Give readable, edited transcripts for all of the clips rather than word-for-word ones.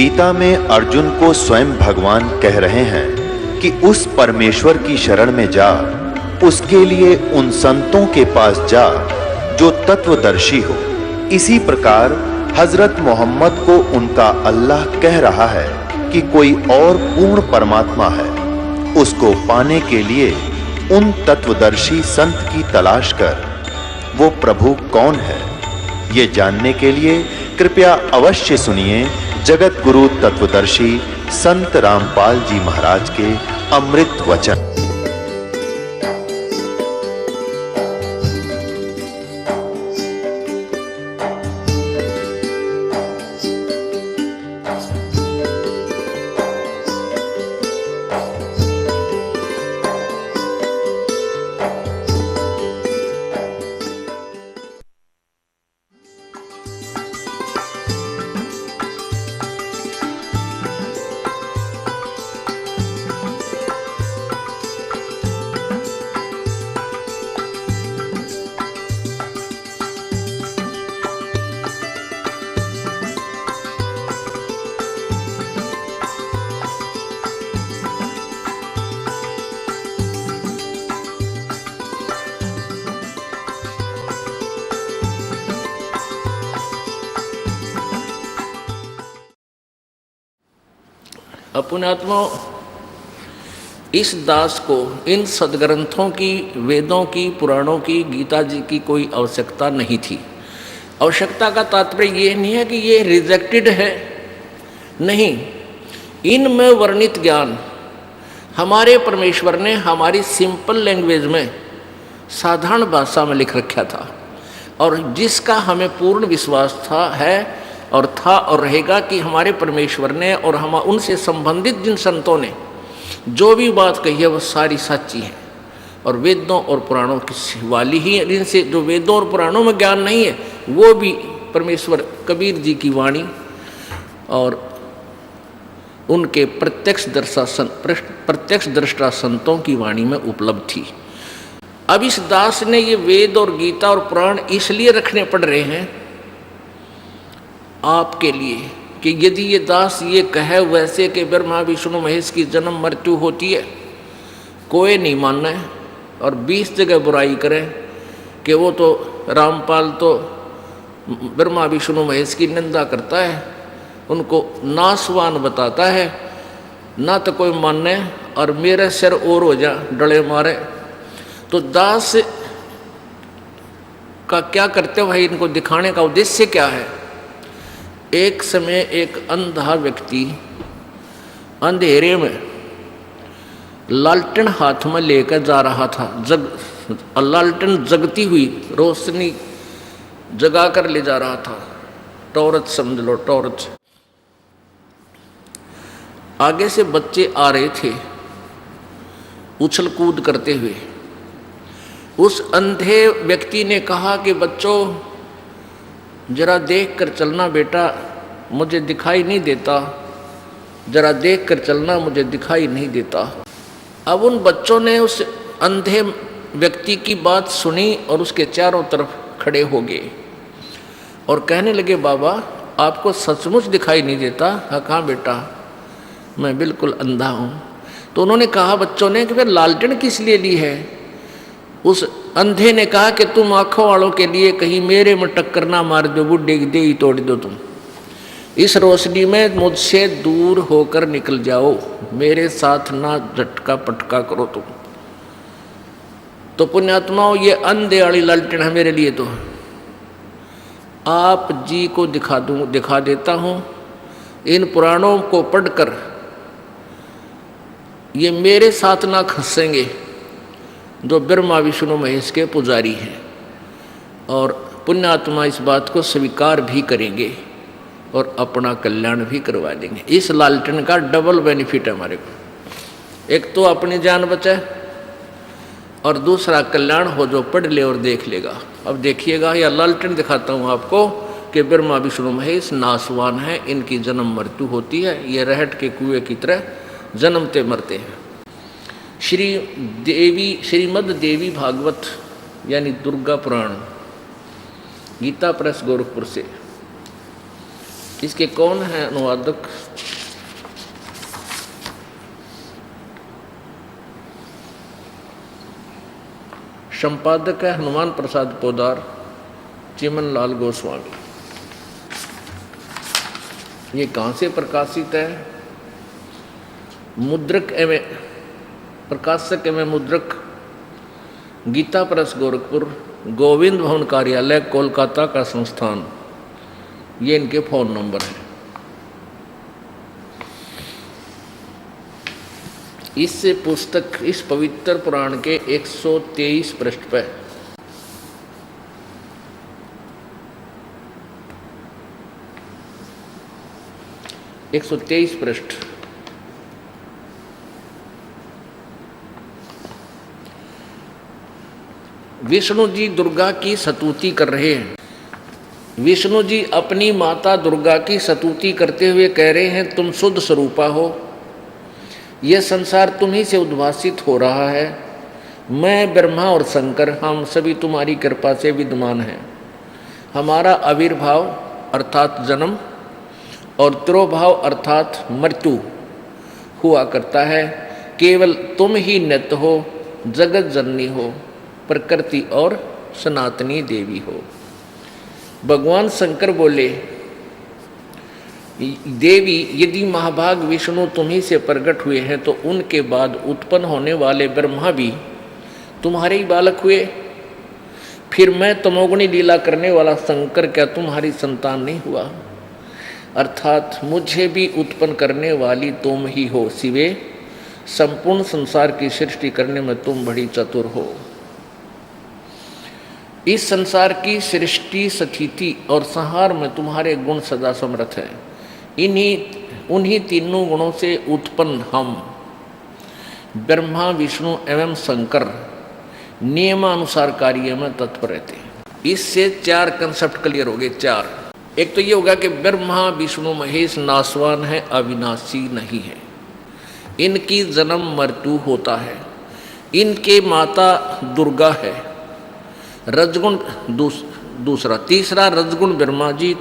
गीता में अर्जुन को स्वयं भगवान कह रहे हैं कि उस परमेश्वर की शरण में जा, उसके लिए उन संतों के पास जा जो तत्वदर्शी हो। इसी प्रकार हजरत मोहम्मद को उनका अल्लाह कह रहा है कि कोई और पूर्ण परमात्मा है, उसको पाने के लिए उन तत्वदर्शी संत की तलाश कर। वो प्रभु कौन है, ये जानने के लिए कृपया अवश्य सुनिए जगत गुरु तत्वदर्शी संत रामपाल जी महाराज के अमृत वचन। पुण्यात्मा, इस दास को इन सदग्रंथों की, वेदों की, पुराणों की, गीता जी की कोई आवश्यकता नहीं थी। आवश्यकता का तात्पर्य ये नहीं है कि ये रिजेक्टेड है, नहीं। इनमें वर्णित ज्ञान हमारे परमेश्वर ने हमारी सिंपल लैंग्वेज में, साधारण भाषा में लिख रखा था, और जिसका हमें पूर्ण विश्वास था और रहेगा कि हमारे परमेश्वर ने और हम उनसे संबंधित जिन संतों ने जो भी बात कही है वो सारी सच्ची है। और वेदों और पुराणों की वाली ही है। जिनसे जो वेदों और पुराणों में ज्ञान नहीं है वो भी परमेश्वर कबीर जी की वाणी और उनके प्रत्यक्ष दृष्टा संतों की वाणी में उपलब्ध थी। अब इस दास ने ये वेद और गीता और पुराण इसलिए रखने पड़ रहे हैं आपके लिए कि यदि ये दास ये कहे वैसे कि ब्रह्मा विष्णु महेश की जन्म मृत्यु होती है, कोई नहीं मानना है, और 20 जगह बुराई करें कि वो तो रामपाल तो ब्रह्मा विष्णु महेश की निंदा करता है, उनको नासवान बताता है, ना तो कोई माने और मेरे सिर और हो जा डले मारे। तो दास का क्या करते भाई, इनको दिखाने का उद्देश्य क्या है? एक समय एक अंधा व्यक्ति अंधेरे में लालटेन हाथ में लेकर जा रहा था। लालटेन जगती हुई रोशनी जगा कर ले जा रहा था, टॉर्च समझ लो, टॉर्च। आगे से बच्चे आ रहे थे उछल कूद करते हुए। उस अंधे व्यक्ति ने कहा कि बच्चों जरा देख कर चलना बेटा, मुझे दिखाई नहीं देता, जरा देख कर चलना, मुझे दिखाई नहीं देता। अब उन बच्चों ने उस अंधे व्यक्ति की बात सुनी और उसके चारों तरफ खड़े हो गए और कहने लगे, बाबा आपको सचमुच दिखाई नहीं देता? हाँ, कहाँ बेटा, मैं बिल्कुल अंधा हूँ। तो उन्होंने कहा बच्चों ने कि फिर लालटेन किस लिए ली है? उस अंधे ने कहा कि तुम आंखों वालों के लिए कहीं मेरे में टक्कर ना मार दो, बुढ़े की देही तोड़ दो, तुम इस रोशनी में मुझसे दूर होकर निकल जाओ, मेरे साथ ना झटका पटका करो तुम। तो पुण्यात्माओं, ये अंधे वाली लालटेन है मेरे लिए। तो आप जी को दिखा देता हूँ। इन पुराणों को पढ़कर ये मेरे साथ ना खसेंगे जो ब्रह्मा विष्णु महेश के पुजारी हैं, और पुण्यात्मा इस बात को स्वीकार भी करेंगे और अपना कल्याण भी करवा देंगे। इस लालटेन का डबल बेनिफिट है हमारे को। एक तो अपनी जान बचे और दूसरा कल्याण हो जो पढ़ ले और देख लेगा। अब देखिएगा, यह लालटेन दिखाता हूँ आपको कि ब्रह्मा विष्णु महेश नासवान है, इनकी जन्म मृत्यु होती है, ये रहट के कुएं की तरह जन्मते मरते हैं। श्रीमद् देवी भागवत यानी दुर्गा पुराण, गीता प्रेस गोरखपुर से इसके कौन है अनुवादक? संपादक है हनुमान प्रसाद पोदार, चिमन लाल गोस्वामी। ये कहाँ से प्रकाशित है? मुद्रक एवं प्रकाशक एवं मुद्रक गीता प्रेस गोरखपुर, गोविंद भवन कार्यालय कोलकाता का संस्थान। ये इनके फोन नंबर है। इस पुस्तक, इस पवित्र पुराण के 123 पृष्ठ पे 123 पृष्ठ विष्णु जी दुर्गा की स्तुति कर रहे हैं। विष्णु जी अपनी माता दुर्गा की स्तुति करते हुए कह रहे हैं, तुम शुद्ध स्वरूपा हो, यह संसार तुम्ही से उद्भासित हो रहा है। मैं ब्रह्मा और शंकर हम सभी तुम्हारी कृपा से विद्यमान हैं। हमारा आविर्भाव अर्थात जन्म और तिरोभाव अर्थात मृत्यु हुआ करता है। केवल तुम ही नित्य हो, जगत जननी हो, प्रकृति और सनातनी देवी हो। भगवान शंकर बोले, देवी यदि महाभाग विष्णु तुम्ही से प्रकट हुए हैं तो उनके बाद उत्पन्न होने वाले ब्रह्मा भी तुम्हारे ही बालक हुए। फिर मैं तमोगुणी लीला करने वाला शंकर क्या तुम्हारी संतान नहीं हुआ? अर्थात मुझे भी उत्पन्न करने वाली तुम ही हो। शिवे, संपूर्ण संसार की सृष्टि करने में तुम बड़ी चतुर हो। इस संसार की सृष्टि, स्थिति और संहार में तुम्हारे गुण सदा समर्थ है। उन्हीं तीनों गुणों से उत्पन्न हम ब्रह्मा, विष्णु एवं शंकर नियमानुसार कार्य में तत्पर रहते हैं। इससे 4 कंसेप्ट क्लियर हो गए। 4, एक तो ये होगा कि ब्रह्मा विष्णु महेश नासवान है, अविनाशी नहीं है। इनकी जन्म मृत्यु होता है। इनके माता दुर्गा है, रजगुण दूसरा। तीसरा रजगुण ब्रह्मा जी,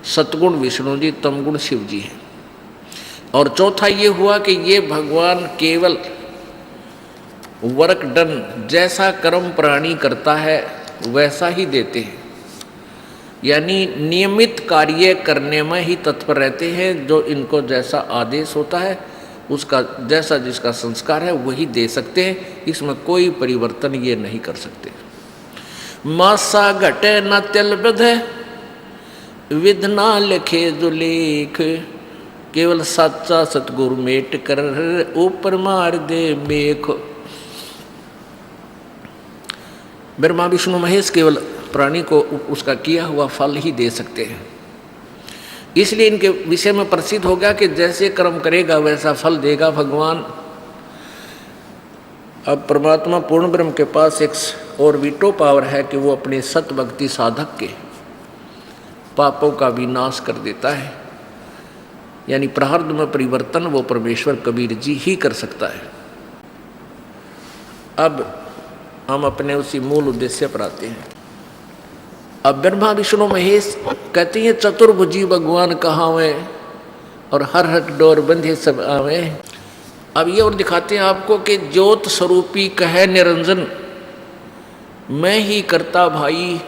सतगुण विष्णु जी, तमगुण शिव जी है। और चौथा ये हुआ कि ये भगवान केवल वर्क डन, जैसा कर्म प्राणी करता है वैसा ही देते हैं। यानी नियमित कार्य करने में ही तत्पर रहते हैं। जो इनको जैसा आदेश होता है उसका, जैसा जिसका संस्कार है वही दे सकते हैं। इसमें कोई परिवर्तन ये नहीं कर सकते। मासा घटे न तिल बधे, विधना लिखे जो लेख, केवल सच्चा सतगुरु मेट कर ऊपर मार दे मेख। ब्रह्मा विष्णु महेश केवल प्राणी को उसका किया हुआ फल ही दे सकते हैं। इसलिए इनके विषय में प्रसिद्ध हो गया कि जैसे कर्म करेगा वैसा फल देगा भगवान। अब परमात्मा पूर्ण ब्रह्म के पास एक और वीटो पावर है कि वो अपने सत भक्ति साधक के पापों का विनाश कर देता है। यानी प्रारब्ध में परिवर्तन वो परमेश्वर कबीर जी ही कर सकता है। अब हम अपने उसी मूल उद्देश्य पर आते हैं। अब ब्रह्मा विष्णु महेश कहते हैं चतुर्भुजी भगवान कहाँ हुए और हर हर डोर बंधे सब आवे। अब ये और दिखाते हैं आपको कि ज्योत स्वरूपी कहे निरंजन, मैं ही करता भाई।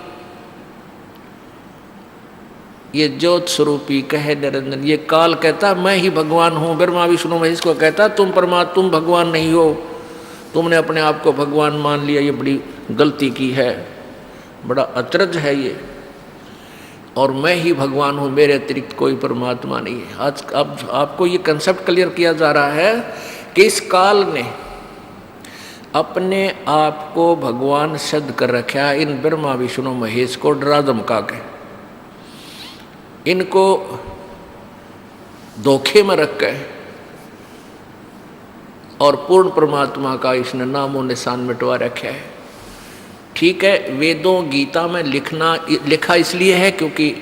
ये ज्योत स्वरूपी कहे निरंजन, ये काल कहता मैं ही भगवान हूँ। ब्रह्मा विष्णु महेश को कहता तुम परमात्मा, तुम भगवान नहीं हो, तुमने अपने आप को भगवान मान लिया, ये बड़ी गलती की है, बड़ा अचरज है ये। और मैं ही भगवान हूँ, मेरे अतिरिक्त कोई परमात्मा नहीं है। आज अब आपको ये कंसेप्ट क्लियर किया जा रहा है कि इस काल ने अपने आप को भगवान सिद्ध कर रखा है। इन ब्रह्मा विष्णु महेश को डरा धमका के, इनको धोखे में रख के और पूर्ण परमात्मा का इसने नामो निशान मिटवा रखा है। ठीक है, वेदों गीता में लिखा इसलिए है क्योंकि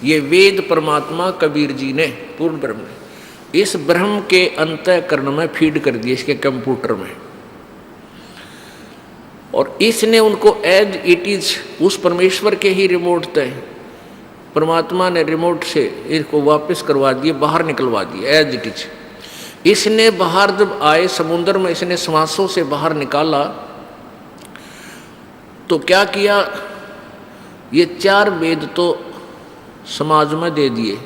ये वेद परमात्मा कबीर जी ने, पूर्ण ब्रह्म ने इस ब्रह्म के अंतःकरण में फीड कर दिए, इसके कंप्यूटर में। और इसने उनको एज इट इज उस परमेश्वर के ही रिमोट तय परमात्मा ने रिमोट से इसको वापस करवा दिए, बाहर निकलवा दिए एज इट इज। इसने बाहर जब आए समुद्र में, इसने श्वासों से बाहर निकाला तो क्या किया, ये 4 वेद तो समाज में दे दिए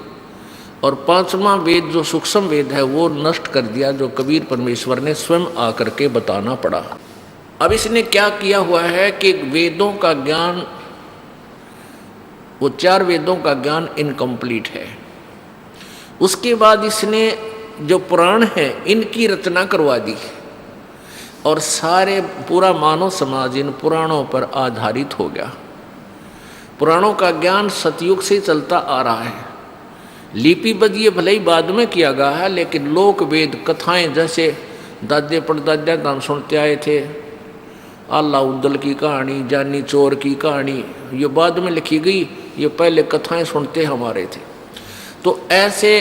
और 5वां वेद जो सूक्ष्म वेद है वो नष्ट कर दिया, जो कबीर परमेश्वर ने स्वयं आकर के बताना पड़ा। अब इसने क्या किया हुआ है कि वेदों का ज्ञान, वो 4 वेदों का ज्ञान इनकम्प्लीट है। उसके बाद इसने जो पुराण है इनकी रचना करवा दी और सारे पूरा मानव समाज इन पुराणों पर आधारित हो गया। पुराणों का ज्ञान सतयुग से चलता आ रहा है। लिपिबद्ध ये भले ही बाद में किया गया है, लेकिन लोक वेद कथाएं जैसे दादे परदादे हम सुनते आए थे, आला उद्दल की कहानी, जानी चोर की कहानी, ये बाद में लिखी गई, ये पहले कथाएं सुनते हमारे थे। तो ऐसे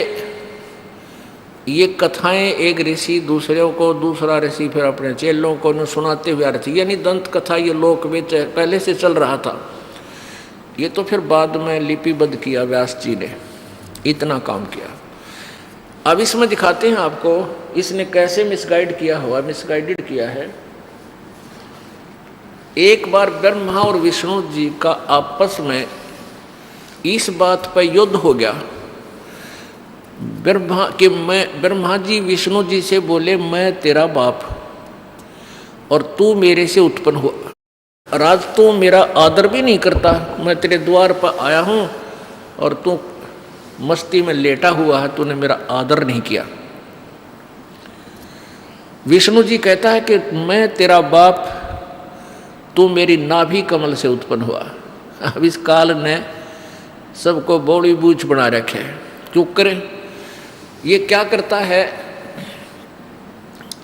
ये कथाएं एक ऋषि दूसरों को, दूसरा ऋषि फिर अपने चेलों को सुनाते हुए आ रहे थे, यानी दंत कथा ये लोक वेद पहले से चल रहा था। ये तो फिर बाद में लिपिबद्ध किया व्यास जी ने, इतना काम किया। अब इसमें दिखाते हैं आपको इसने कैसे मिसगाइड किया हुआ, मिसगाइडेड किया है। एक बार ब्रह्मा और विष्णु जी का आपस में इस बात पर युद्ध हो गया। ब्रह्मा जी विष्णु जी से बोले, मैं तेरा बाप और तू मेरे से उत्पन्न हुआ, राज तू मेरा आदर भी नहीं करता, मैं तेरे द्वार पर आया हूं और तू मस्ती में लेटा हुआ है, तूने मेरा आदर नहीं किया। विष्णु जी कहता है कि मैं तेरा बाप, तू मेरी नाभि कमल से उत्पन्न हुआ। अब इस काल ने सबको बौड़ी बूझ बना रखे है, क्यों करें। ये क्या करता है,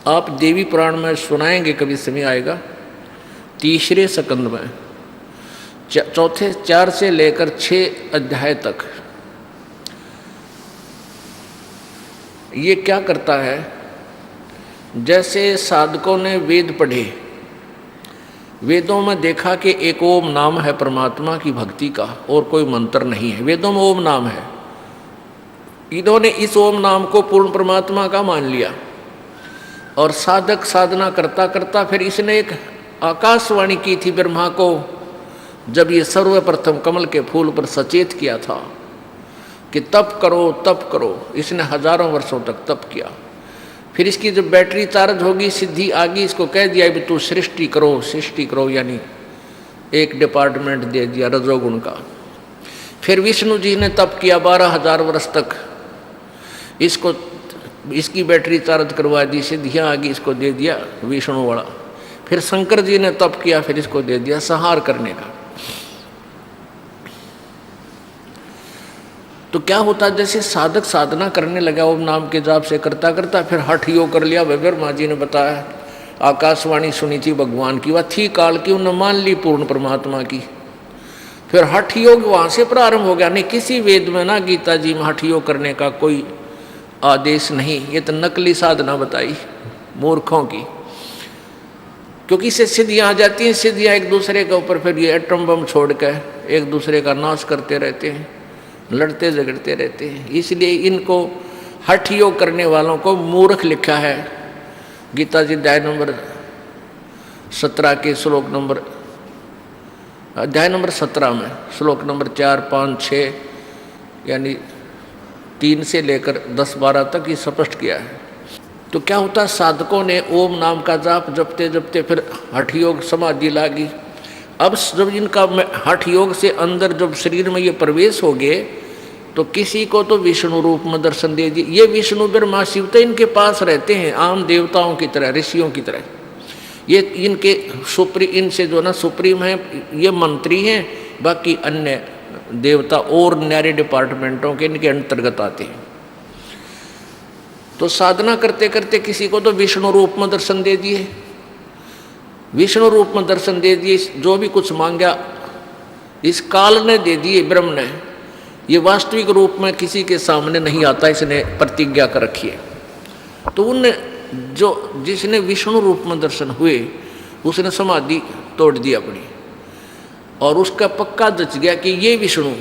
आप देवी पुराण में सुनाएंगे, कभी समय आएगा, 3रे स्कंद में चौथे 4 से लेकर 6 अध्याय तक ये क्या करता है, जैसे साधकों ने वेद पढ़े, वेदों में देखा कि एक ओम नाम है परमात्मा की भक्ति का और कोई मंत्र नहीं है, वेदों में ओम नाम है। इन्होंने इस ओम नाम को पूर्ण परमात्मा का मान लिया और साधक साधना करता करता फिर इसने एक आकाशवाणी की थी ब्रह्मा को, जब ये सर्वप्रथम कमल के फूल पर सचेत किया था कि तप करो तप करो। इसने हजारों वर्षों तक तप किया। फिर इसकी जब बैटरी चार्ज होगी, सिद्धि आ गई, इसको कह दिया भी तू सृष्टि करो, यानी एक डिपार्टमेंट दे दिया रजोगुण का। फिर विष्णु जी ने तप किया 12,000 वर्ष तक, इसको इसकी बैटरी चार्ज करवा दी, सिद्धियाँ आ गई, इसको दे दिया विष्णु वाला। फिर शंकर जी ने तप किया, फिर इसको दे दिया संहार करने का। तो क्या होता, जैसे साधक साधना करने लगा ओम नाम के जाप से करता करता, फिर हठ योग कर लिया। ब्रह्मा जी ने बताया, आकाशवाणी सुनी थी भगवान की, वह थी काल की, उन्होंने मान ली पूर्ण परमात्मा की। फिर हठ योग वहाँ से प्रारंभ हो गया। नहीं, किसी वेद में ना गीता जी में हठ योग करने का कोई आदेश नहीं, ये तो नकली साधना बताई मूर्खों की, क्योंकि इससे सिद्धियाँ आ जाती हैं। सिद्धियाँ एक दूसरे के ऊपर फिर ये एटम बम छोड़ कर एक दूसरे का नाश करते रहते हैं, लड़ते झगड़ते रहते हैं। इसलिए इनको हठ योग करने वालों को मूर्ख लिखा है। गीता जी अध्याय नंबर 17 के श्लोक नंबर, अध्याय नंबर 17 में श्लोक नंबर 4, 5, 6 यानी 3 से लेकर 10, 12 तक ये स्पष्ट किया है। तो क्या होता, साधकों ने ओम नाम का जाप जपते जपते फिर हठ योग समाधि लागी। अब जब इनका हठ योग से अंदर जब शरीर में ये प्रवेश हो गए, तो किसी को तो विष्णु रूप में दर्शन दे दिए। ये विष्णु ब्रह्मा शिव तो इनके पास रहते हैं, आम देवताओं की तरह, ऋषियों की तरह। ये इनके इनसे जो ना सुप्रीम है, ये मंत्री हैं, बाकी अन्य देवता और न्यारे डिपार्टमेंटों के इनके अंतर्गत आते हैं। तो साधना करते करते किसी को तो विष्णु रूप में दर्शन दे दिए, विष्णु रूप में दर्शन दे दिए। जो भी कुछ मांगा इस काल ने दे दिए, ब्रह्म ने। ये वास्तविक रूप में किसी के सामने नहीं आता, इसने प्रतिज्ञा कर रखी है। तो उनने जिसने विष्णु रूप में दर्शन हुए, उसने समाधि तोड़ दी अपनी, और उसका पक्का जच गया कि ये विष्णु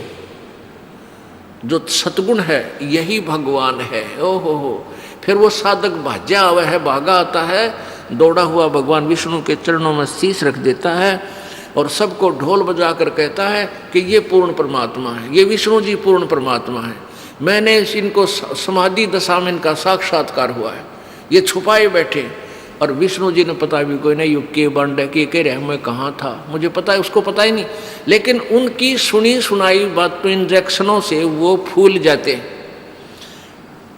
जो सतगुण है यही भगवान है। ओहो हो, फिर वो साधक भाज्या हुआ है, भागा आता है, दौड़ा हुआ भगवान विष्णु के चरणों में शीश रख देता है और सबको ढोल बजा कर कहता है कि ये पूर्ण परमात्मा है, ये विष्णु जी पूर्ण परमात्मा है। मैंने इनको समाधि दशा में इनका साक्षात्कार हुआ है, ये छुपाए बैठे। और विष्णु जी ने पता भी कोई नहीं, युग के बंड है कि कह रहे मैं कहाँ था, मुझे पता है, उसको पता ही नहीं। लेकिन उनकी सुनी सुनाई बातों इंजेक्शनों से वो फूल जाते हैं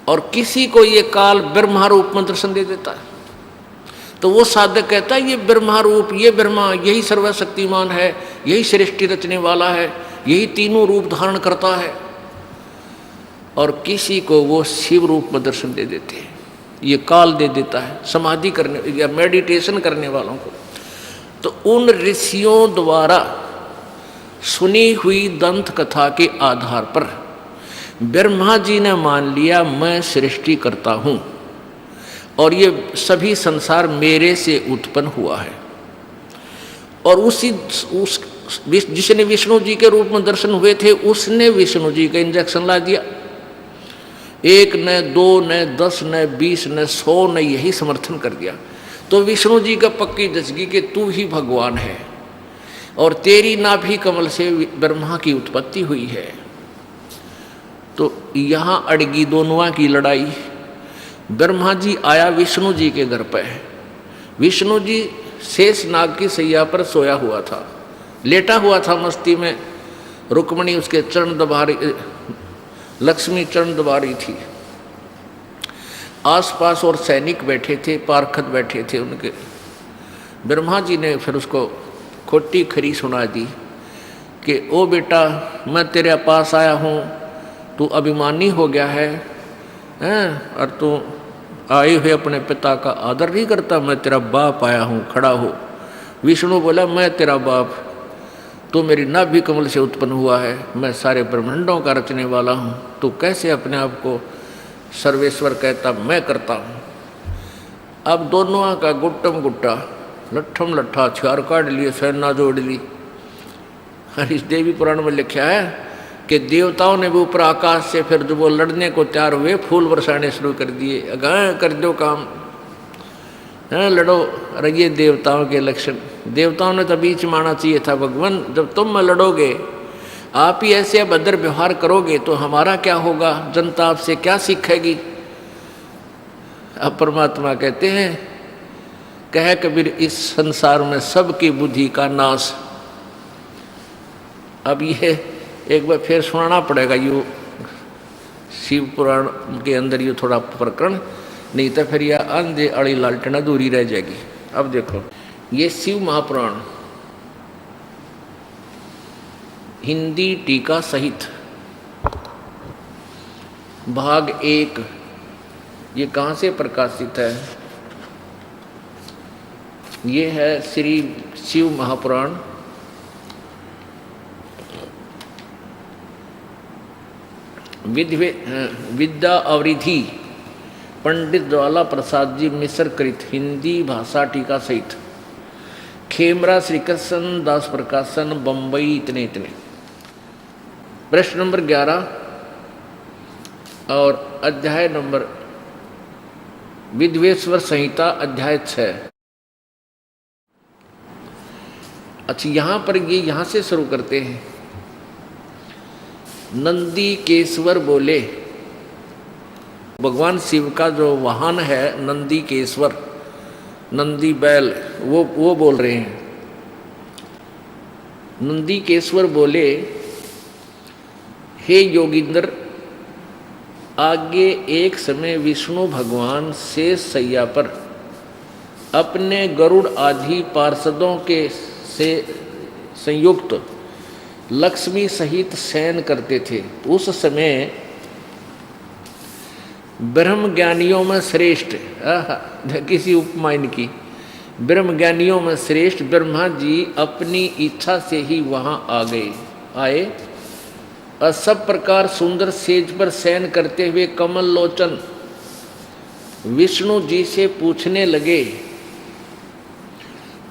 और किसी को ये काल ब्रह्मा रूप में दर्शन दे देता है। तो वो साधक कहता है ये ब्रह्मा रूप, ये ब्रह्मा यही सर्वशक्तिमान है, यही सृष्टि रचने वाला है, यही तीनों रूप धारण करता है। और किसी को वो शिव रूप में दर्शन दे देते हैं, ये काल दे देता है समाधि करने या मेडिटेशन करने वालों को। तो उन ऋषियों द्वारा सुनी हुई दंत कथा के आधार पर ब्रह्मा जी ने मान लिया मैं सृष्टि करता हूँ और ये सभी संसार मेरे से उत्पन्न हुआ है। और जिसने विष्णु जी के रूप में दर्शन हुए थे उसने विष्णु जी का इंजेक्शन ला दिया। 1 न 2 न 10 न 20 न 100 ने यही समर्थन कर दिया। तो विष्णु जी का पक्की दसगी कि तू ही भगवान है और तेरी नाभि कमल से ब्रह्मा की उत्पत्ति हुई है। तो यहाँ अड़गी दोनों की लड़ाई। ब्रह्मा जी आया विष्णु जी के घर पे, विष्णु जी शेष नाग की सैया पर सोया हुआ था, लेटा हुआ था मस्ती में। रुक्मणी उसके चरण दबा रही, लक्ष्मी चरण दबा रही थी। आसपास और सैनिक बैठे थे, पार्षद बैठे थे उनके। ब्रह्मा जी ने फिर उसको खोटी खरी सुना दी कि ओ बेटा मैं तेरे पास आया हूँ, तू अभिमानी हो गया है और तू आए हुए अपने पिता का आदर नहीं करता। मैं तेरा बाप आया हूँ, खड़ा हो। विष्णु बोला मैं तेरा बाप, तू मेरी नाभि कमल से उत्पन्न हुआ है, मैं सारे ब्रह्मांडों का रचने वाला हूँ, तू कैसे अपने आप को सर्वेश्वर कहता, मैं करता हूँ। अब दोनों का गुट्टम गुट्टा, लट्ठम लट्ठा, हथियार काट लिए, सेना जोड़ ली। इस देवी पुराण में लिखा है कि देवताओं ने भी ऊपर आकाश से फिर जो वो लड़ने को तैयार हुए फूल बरसाने शुरू कर दिए। अगर कर दो काम, लड़ो। अरे ये देवताओं के लक्षण, देवताओं ने तो बीच में आना चाहिए था। भगवान जब तुम लड़ोगे, आप ही ऐसे अभद्र व्यवहार करोगे तो हमारा क्या होगा, जनता आपसे क्या सीखेगी। अब परमात्मा कहते हैं, कह कबीर इस संसार में सबकी बुद्धि का नाश। अब ये एक बार फिर सुनाना पड़ेगा यू शिव पुराण के अंदर ये थोड़ा प्रकरण, नहीं तो फिर यह अंधे अड़ी लालटेन अधूरी रह जाएगी। अब देखो ये शिव महापुराण हिंदी टीका सहित भाग 1, ये कहाँ से प्रकाशित है? ये है श्री शिव महापुराण विद्या अवरिधि पंडित ज्वाला प्रसाद जी मिश्र कृत हिंदी भाषा टीका सहित, खेमरा श्री कृष्ण दास प्रकाशन बम्बई इतने इतने। प्रश्न नंबर 11 और अध्याय नंबर विद्वेश्वर संहिता अध्याय 6। अच्छा यहाँ पर ये यहाँ से शुरू करते हैं। नंदी केश्वर बोले, भगवान शिव का जो वाहन है नंदी केश्वर, नंदी बैल, वो बोल रहे हैं। नंदी केश्वर बोले, हे योगिंद्र, आगे एक समय विष्णु भगवान शेष सैया पर अपने गरुड़ आदि पार्षदों के से संयुक्त लक्ष्मी सहित शयन करते थे। उस समय ब्रह्म ज्ञानियों में श्रेष्ठ, किसी उपमा इनकी, ब्रह्म ज्ञानियों में श्रेष्ठ ब्रह्मा जी अपनी इच्छा से ही वहां आए और सब प्रकार सुंदर सेज पर शयन करते हुए कमल लोचन विष्णु जी से पूछने लगे,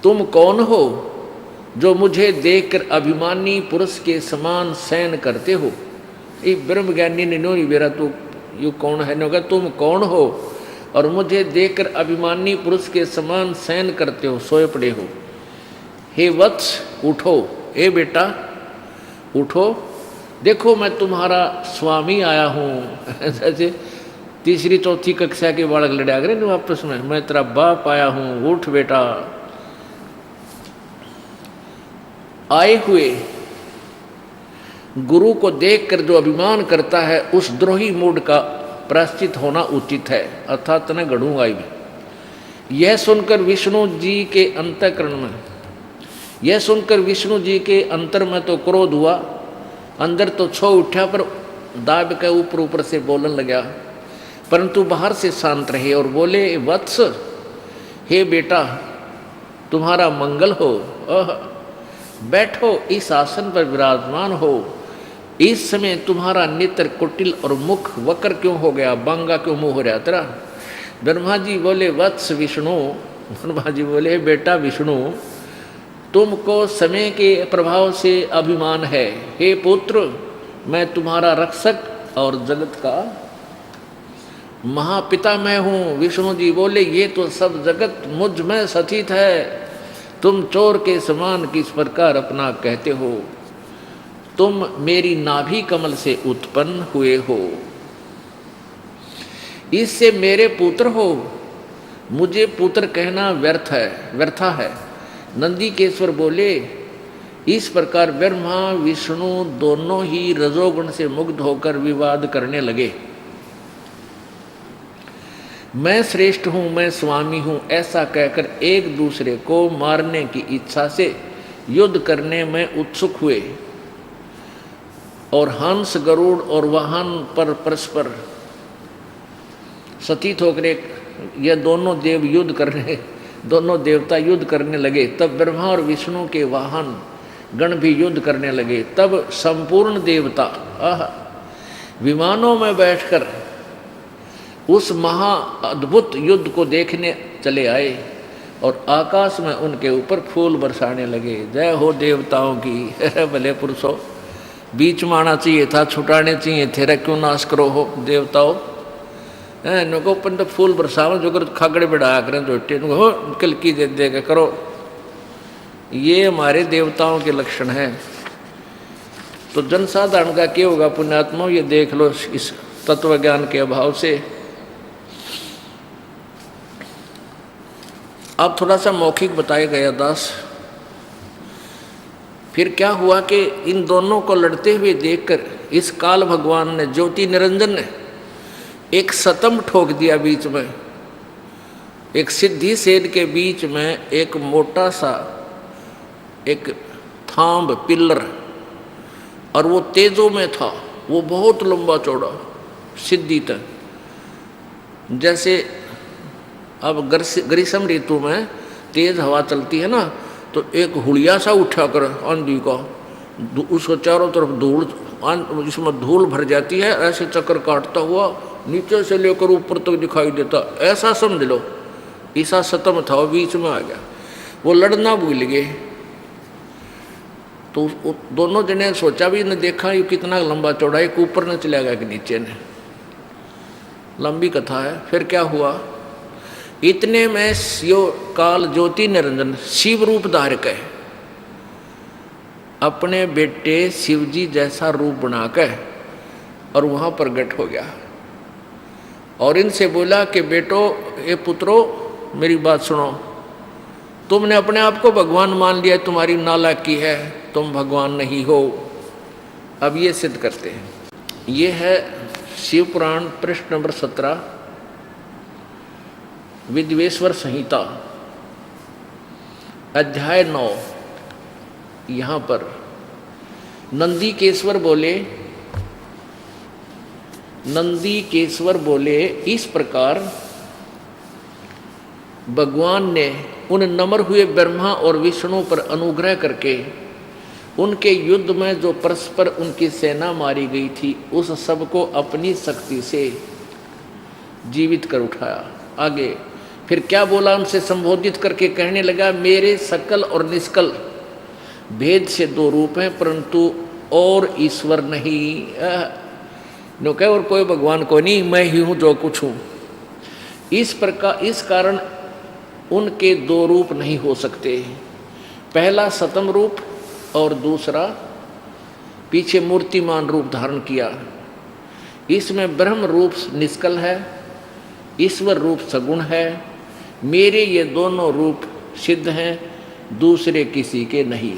तुम कौन हो जो मुझे देखकर अभिमानी पुरुष के समान शयन करते हो? ये ब्रह्म ज्ञानी ने नो बेरा तू यू कौन है नो, तुम कौन हो और मुझे देखकर अभिमानी पुरुष के समान शयन करते हो, सोए पड़े हो। हे वत्स उठो, हे बेटा उठो, देखो मैं तुम्हारा स्वामी आया हूँ। जैसे तीसरी चौथी कक्षा के बालक लड़े आगे ना आपस में, मैं तेरा बाप आया हूँ, उठ बेटा। आए हुए गुरु को देखकर जो अभिमान करता है उस द्रोही मूड का प्रायश्चित होना उचित है, अर्थात न गढ़ूंगा भी। यह सुनकर विष्णु जी के अंतःकरण में, यह सुनकर विष्णु जी के अंतर में तो क्रोध हुआ, अंदर तो छो उठा, पर दाब के ऊपर ऊपर से बोलने लगा, परंतु बाहर से शांत रहे और बोले, वत्स हे बेटा तुम्हारा मंगल हो, बैठो इस आसन पर विराजमान हो। इस समय तुम्हारा नेत्र कुटिल और मुख वक्र क्यों हो गया, बांगा क्यों मुंह हो रहा तेरा। ब्रह्मा जी बोले, वत्स विष्णु, ब्रह्मा जी बोले, बेटा विष्णु तुमको समय के प्रभाव से अभिमान है। हे पुत्र मैं तुम्हारा रक्षक और जगत का महापिता मैं हूँ। विष्णु जी बोले, ये तो सब जगत मुझ में स्थित है, तुम चोर के समान किस प्रकार अपना कहते हो। तुम मेरी नाभि कमल से उत्पन्न हुए हो, इससे मेरे पुत्र हो, मुझे पुत्र कहना व्यर्था है। नंदीकेश्वर बोले, इस प्रकार ब्रह्मा विष्णु दोनों ही रजोगुण से मुग्ध होकर विवाद करने लगे। मैं श्रेष्ठ हूँ, मैं स्वामी हूँ, ऐसा कहकर एक दूसरे को मारने की इच्छा से युद्ध करने में उत्सुक हुए और हंस गरुड़ और वाहन पर परस्पर सतीत होकर ये दोनों देवता युद्ध करने लगे। तब ब्रह्मा और विष्णु के वाहन गण भी युद्ध करने लगे। तब संपूर्ण देवता विमानों में बैठकर उस महा अद्भुत युद्ध को देखने चले आए और आकाश में उनके ऊपर फूल बरसाने लगे। जय हो देवताओं की। भले पुरुषों, बीच में आना चाहिए था, छुटाने चाहिए थे, क्यों नाश करो हो देवताओं। नको पन तो फूल बरसाओ जो कर खागड़े बढ़ाया करें जोटे हो कल की दे देगा करो। ये हमारे देवताओं के लक्षण हैं। तो जनसाधारण का क्या होगा पुण्यात्मा, ये देख लो इस तत्व ज्ञान के अभाव से। अब थोड़ा सा मौखिक बताया गया दास। फिर क्या हुआ कि इन दोनों को लड़ते हुए देखकर इस काल भगवान ने, ज्योति निरंजन ने एक सतम ठोक दिया बीच में। एक सिद्धि सेन के बीच में एक मोटा सा एक थांब पिल्लर, और वो तेजों में था, वो बहुत लंबा चौड़ा सिद्धि तक। जैसे अब ग्रीष्म ऋतु में तेज हवा चलती है ना, तो एक हुलिया सा उठा कर आंधी का, उसको चारों तरफ धूल, इसमें धूल भर जाती है, ऐसे चक्कर काटता हुआ नीचे से लेकर ऊपर तक दिखाई देता, ऐसा समझ लो। ईसा सतम था, वो बीच में आ गया। वो लड़ना भूल गए। तो दोनों जने सोचा भी न देखा ये कितना लंबा चौड़ा, एक ऊपर न चला गया कि नीचे ने। लंबी कथा है। फिर क्या हुआ, इतने में यो काल ज्योति निरंजन शिव रूप धारक है, अपने बेटे शिवजी जैसा रूप बनाकर और वहाँ प्रकट हो गया और इनसे बोला कि बेटो, ये पुत्रो मेरी बात सुनो, तुमने अपने आप को भगवान मान लिया, तुम्हारी नालायकी है, तुम भगवान नहीं हो। अब ये सिद्ध करते हैं। ये है शिव पुराण पृष्ठ नंबर 17, विद्वेश्वर संहिता अध्याय 9। यहाँ पर नंदीकेश्वर बोले, इस प्रकार भगवान ने उन नम्र हुए ब्रह्मा और विष्णु पर अनुग्रह करके उनके युद्ध में जो परस्पर उनकी सेना मारी गई थी, उस सब को अपनी शक्ति से जीवित कर उठाया। आगे फिर क्या बोला, उनसे संबोधित करके कहने लगा, मेरे सकल और निष्कल भेद से दो रूप हैं, परंतु और ईश्वर नहीं। नो कहे और कोई भगवान को नहीं, मैं ही हूँ जो कुछ हूँ। इस कारण उनके दो रूप नहीं हो सकते। पहला सतम रूप और दूसरा पीछे मूर्तिमान रूप धारण किया। इसमें ब्रह्म रूप निष्कल है, ईश्वर रूप सगुण है। मेरे ये दोनों रूप सिद्ध हैं, दूसरे किसी के नहीं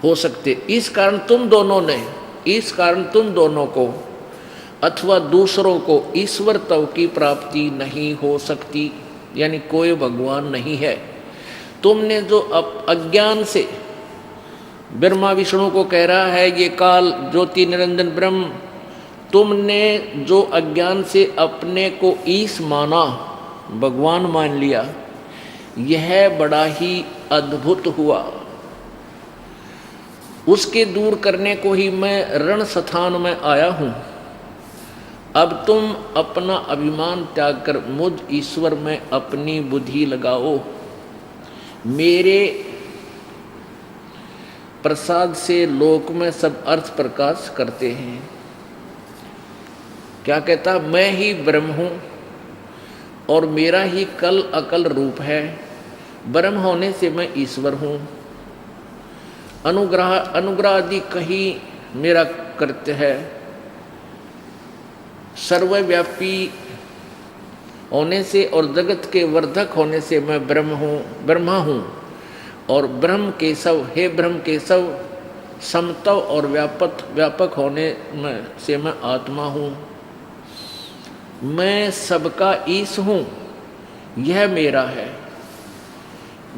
हो सकते। इस कारण तुम दोनों को अथवा दूसरों को ईश्वर तव की प्राप्ति नहीं हो सकती, यानी कोई भगवान नहीं है। तुमने जो अज्ञान से ब्रह्मा विष्णु को कह रहा है ये काल ज्योति निरंजन ब्रह्म, तुमने जो अज्ञान से अपने को ईश माना, भगवान मान लिया, यह बड़ा ही अद्भुत हुआ। उसके दूर करने को ही मैं रण स्थान में आया हूँ। अब तुम अपना अभिमान त्याग कर मुझ ईश्वर में अपनी बुद्धि लगाओ। मेरे प्रसाद से लोक में सब अर्थ प्रकाश करते हैं। क्या कहता, मैं ही ब्रह्म हूँ और मेरा ही कल अकल रूप है। ब्रह्म होने से मैं ईश्वर हूँ। अनुग्रह आदि कहीं मेरा कृत्य है। सर्वव्यापी होने से और जगत के वर्धक होने से मैं ब्रह्मा हूँ। और ब्रह्म केशव, हे ब्रह्म केशव, समतव और व्यापक होने में से मैं आत्मा हूँ। मैं सबका ईश हूँ, यह मेरा है,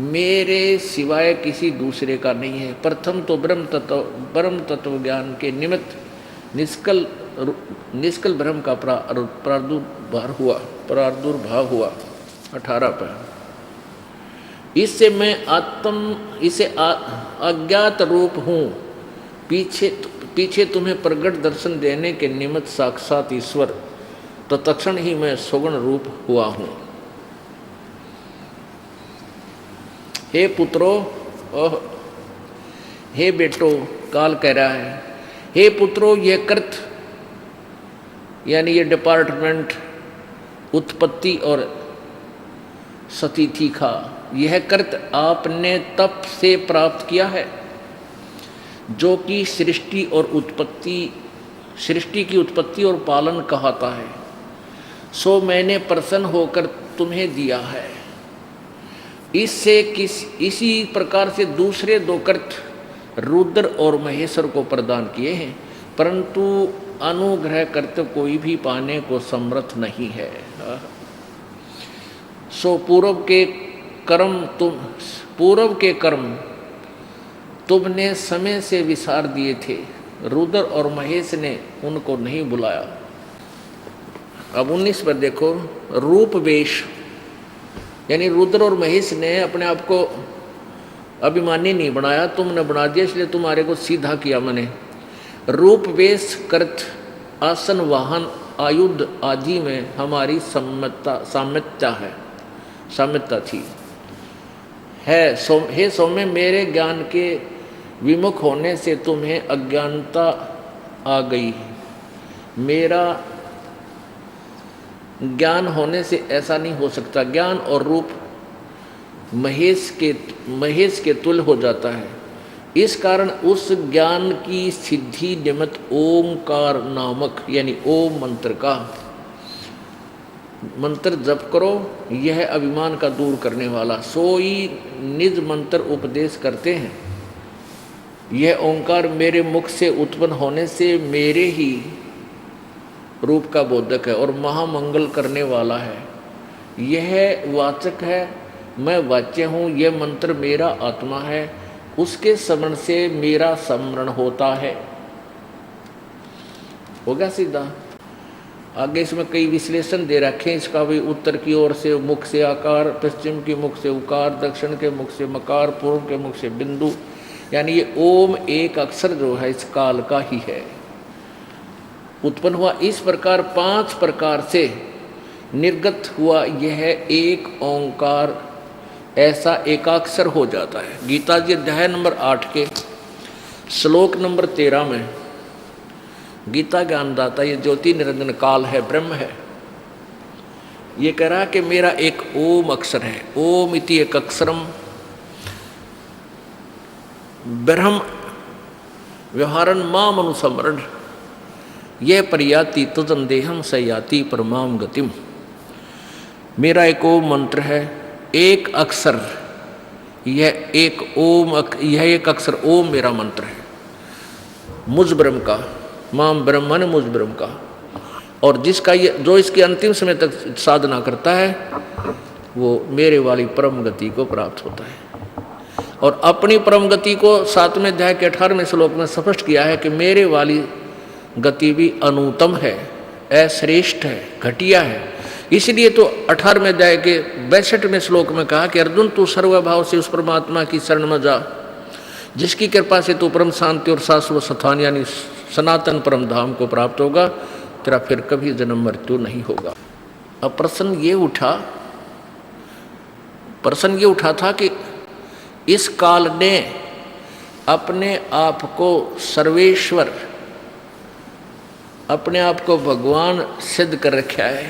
मेरे सिवाय किसी दूसरे का नहीं है। प्रथम तो ब्रह्म तत्व ज्ञान के निमित्त निष्कल ब्रह्म का प्रादुर्भाव हुआ 18 पर। इससे मैं अज्ञात रूप हूँ। पीछे तुम्हें प्रगट दर्शन देने के निमित्त साक्षात ईश्वर, तो तत्क्षण ही मैं सगुण रूप हुआ हूँ। हे पुत्रों, हे बेटो, काल कह रहा है, हे पुत्रों, यह कृत यानी ये डिपार्टमेंट उत्पत्ति और सतिथि का यह कृत आपने तप से प्राप्त किया है, जो कि सृष्टि की उत्पत्ति और पालन कहता है। सो मैंने प्रसन्न होकर तुम्हें दिया है। इसी प्रकार से दूसरे दो कृत रुद्र और महेश्वर को प्रदान किए हैं, परंतु अनुग्रह करते कोई भी पाने को समर्थ नहीं है। सो पूर्व के कर्म तुमने समय से विसार दिए थे, रुद्र और महेश ने उनको नहीं बुलाया। अब 19 पर देखो, रूप वेश, यानी रुद्र और महेश ने अपने आप को अभिमानी नहीं बनाया, तुमने बना दिया, इसलिए तुम्हारे को सीधा किया मैंने। रूप वेश कृत आसन वाहन आयुध आदि में हमारी साम्यता थी हे सौम्य, मेरे ज्ञान के विमुख होने से तुम्हें अज्ञानता आ गई। मेरा ज्ञान होने से ऐसा नहीं हो सकता। ज्ञान और रूप महेश के तुल्य हो जाता है। इस कारण उस ज्ञान की सिद्धि निमित्त ओंकार नामक यानी ओम मंत्र का मंत्र जप करो। यह अभिमान का दूर करने वाला सोई निज मंत्र उपदेश करते हैं। यह ओंकार मेरे मुख से उत्पन्न होने से मेरे ही रूप का बोधक है और महामंगल करने वाला है। यह वाचक है, मैं वाच्य हूँ। यह मंत्र मेरा आत्मा है, उसके स्मरण से मेरा स्मरण होता है। हो गया सीधा। आगे इसमें कई विश्लेषण दे रखे हैं इसका भी। उत्तर की ओर से मुख से आकार, पश्चिम के मुख से उकार, दक्षिण के मुख से मकार, पूर्व के मुख से बिंदु, यानी ये ओम एक अक्षर जो है इस काल का ही है, उत्पन्न हुआ। इस प्रकार 5 प्रकार से निर्गत हुआ यह एक ओंकार ऐसा एकाक्षर हो जाता है। गीता जी अध्याय नंबर 8 के श्लोक नंबर 13 में गीता ज्ञानदाता, ये ज्योति निरंजन काल है, ब्रह्म है, ये कह रहा कि मेरा एक ओम अक्षर है। ओम इति एक अक्षरम ब्रह्म व्यवहारन माम अनुसमरण, यह परियाति तदंदेहम स याति परमाम गतिम। मेरा एक ओम मंत्र है, एक अक्षर, यह एक अक्षर ओम मेरा मंत्र है, मुझ ब्रह्म का, माम ब्रह्मन मुझ ब्रह्म का। और जिसका ये जो इसके अंतिम समय तक साधना करता है वो मेरे वाली परम गति को प्राप्त होता है। और अपनी परम गति को 7वें अध्याय के 18वें श्लोक में स्पष्ट किया है कि मेरे वाली गति भी अनुत्तम है, अश्रेष्ठ है, घटिया है। इसलिए तो 18वें अध्याय के 62वें श्लोक में कहा कि अर्जुन तू सर्वभाव से उस परमात्मा की शरण में जा जिसकी कृपा से तू परम शांति और शाश्वत स्थान यानी सनातन परम धाम को प्राप्त होगा, तेरा फिर कभी जन्म मृत्यु नहीं होगा। अब प्रश्न ये उठा था कि इस काल ने अपने आप को सर्वेश्वर, अपने आप को भगवान सिद्ध कर रखा है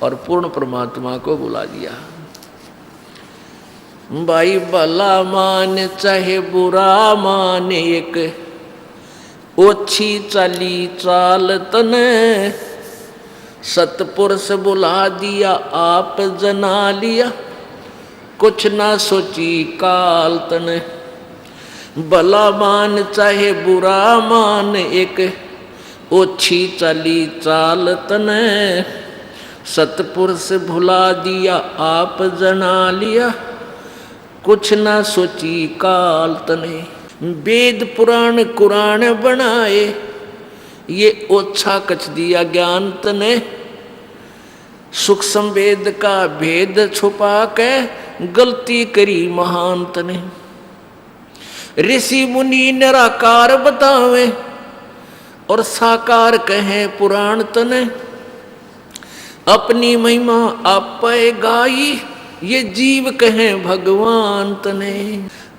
और पूर्ण परमात्मा को बुला दिया। भाई भला मान चाहे बुरा मान, एक ओछी चाली चाल तने, सतपुरुष बुला दिया आप जना लिया, कुछ ना सोची काल तने। भला मान चाहे बुरा मान, एक ओछी चाली चाल तने, सतपुरुष भुला दिया आप जना लिया, कुछ ना सोची काल तने। वेद पुराण कुरान बनाए, ये ओछा कच दिया ज्ञान तने, सूक्ष्म वेद का भेद छुपा के गलती करी महान तने। ऋषि मुनि निराकार बतावे और साकार कहे पुराण तने, अपनी महिमा आप गाई ये जीव कहे भगवान तने।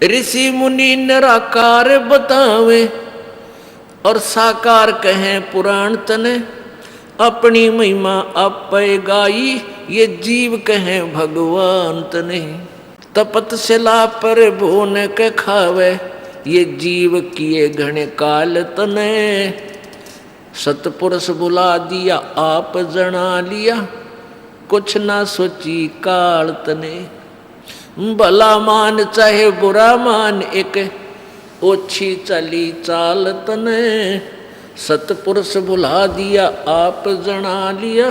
ऋषि मुनि निराकार बतावे और साकार कहे पुराण तने, अपनी महिमा आप गाई ये जीव कहे भगवान तने। तपतशिला पर भोन के खावे ये जीव किए घने काल तने, सतपुरुष बुला दिया आप जना लिया, कुछ ना सोची काल तने। भला मान चाहे बुरा मान, एक ओछी चली चाल तने, सतपुरुष बुला दिया आप जना लिया,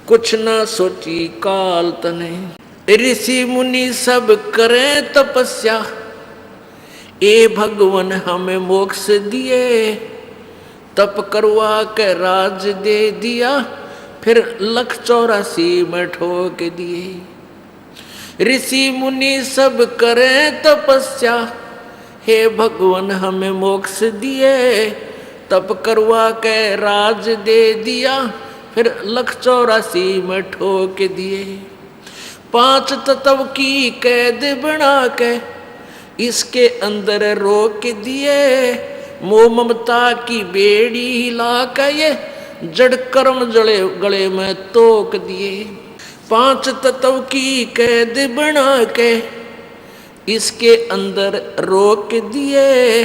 कुछ ना सोची काल तने। ऋषि मुनि सब करें तपस्या, ए भगवान हमें मोक्ष दिए, तप करवा के राज दे दिया, फिर 184 में ठोक दिए। ऋषि मुनि सब करें तपस्या, हे भगवान हमें मोक्ष दिए, तप करवा के राज दे दिया, फिर 184 में ठोक दिए। 5 तत्व की कैद बना के इसके अंदर रोक दिए, मोह ममता की बेड़ी हिला के ये जड़ कर्म जड़े गले में तोक दिए। 5 तत्व की कैद बना के इसके अंदर रोक दिए,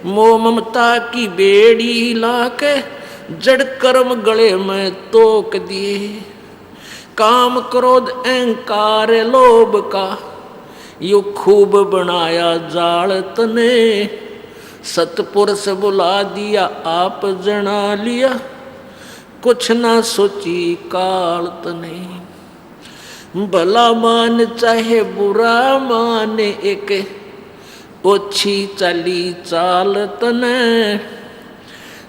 मोह ममता की बेड़ी हिला के जड़ कर्म गले में तोक दिए। काम क्रोध अहंकार लोभ का यू खूब बनाया जाल तने, सतपुरुष बुला दिया आप जना लिया, कुछ ना सोची काल तने। भला मान चाहे बुरा मान, एक ओछी चली चाल तने,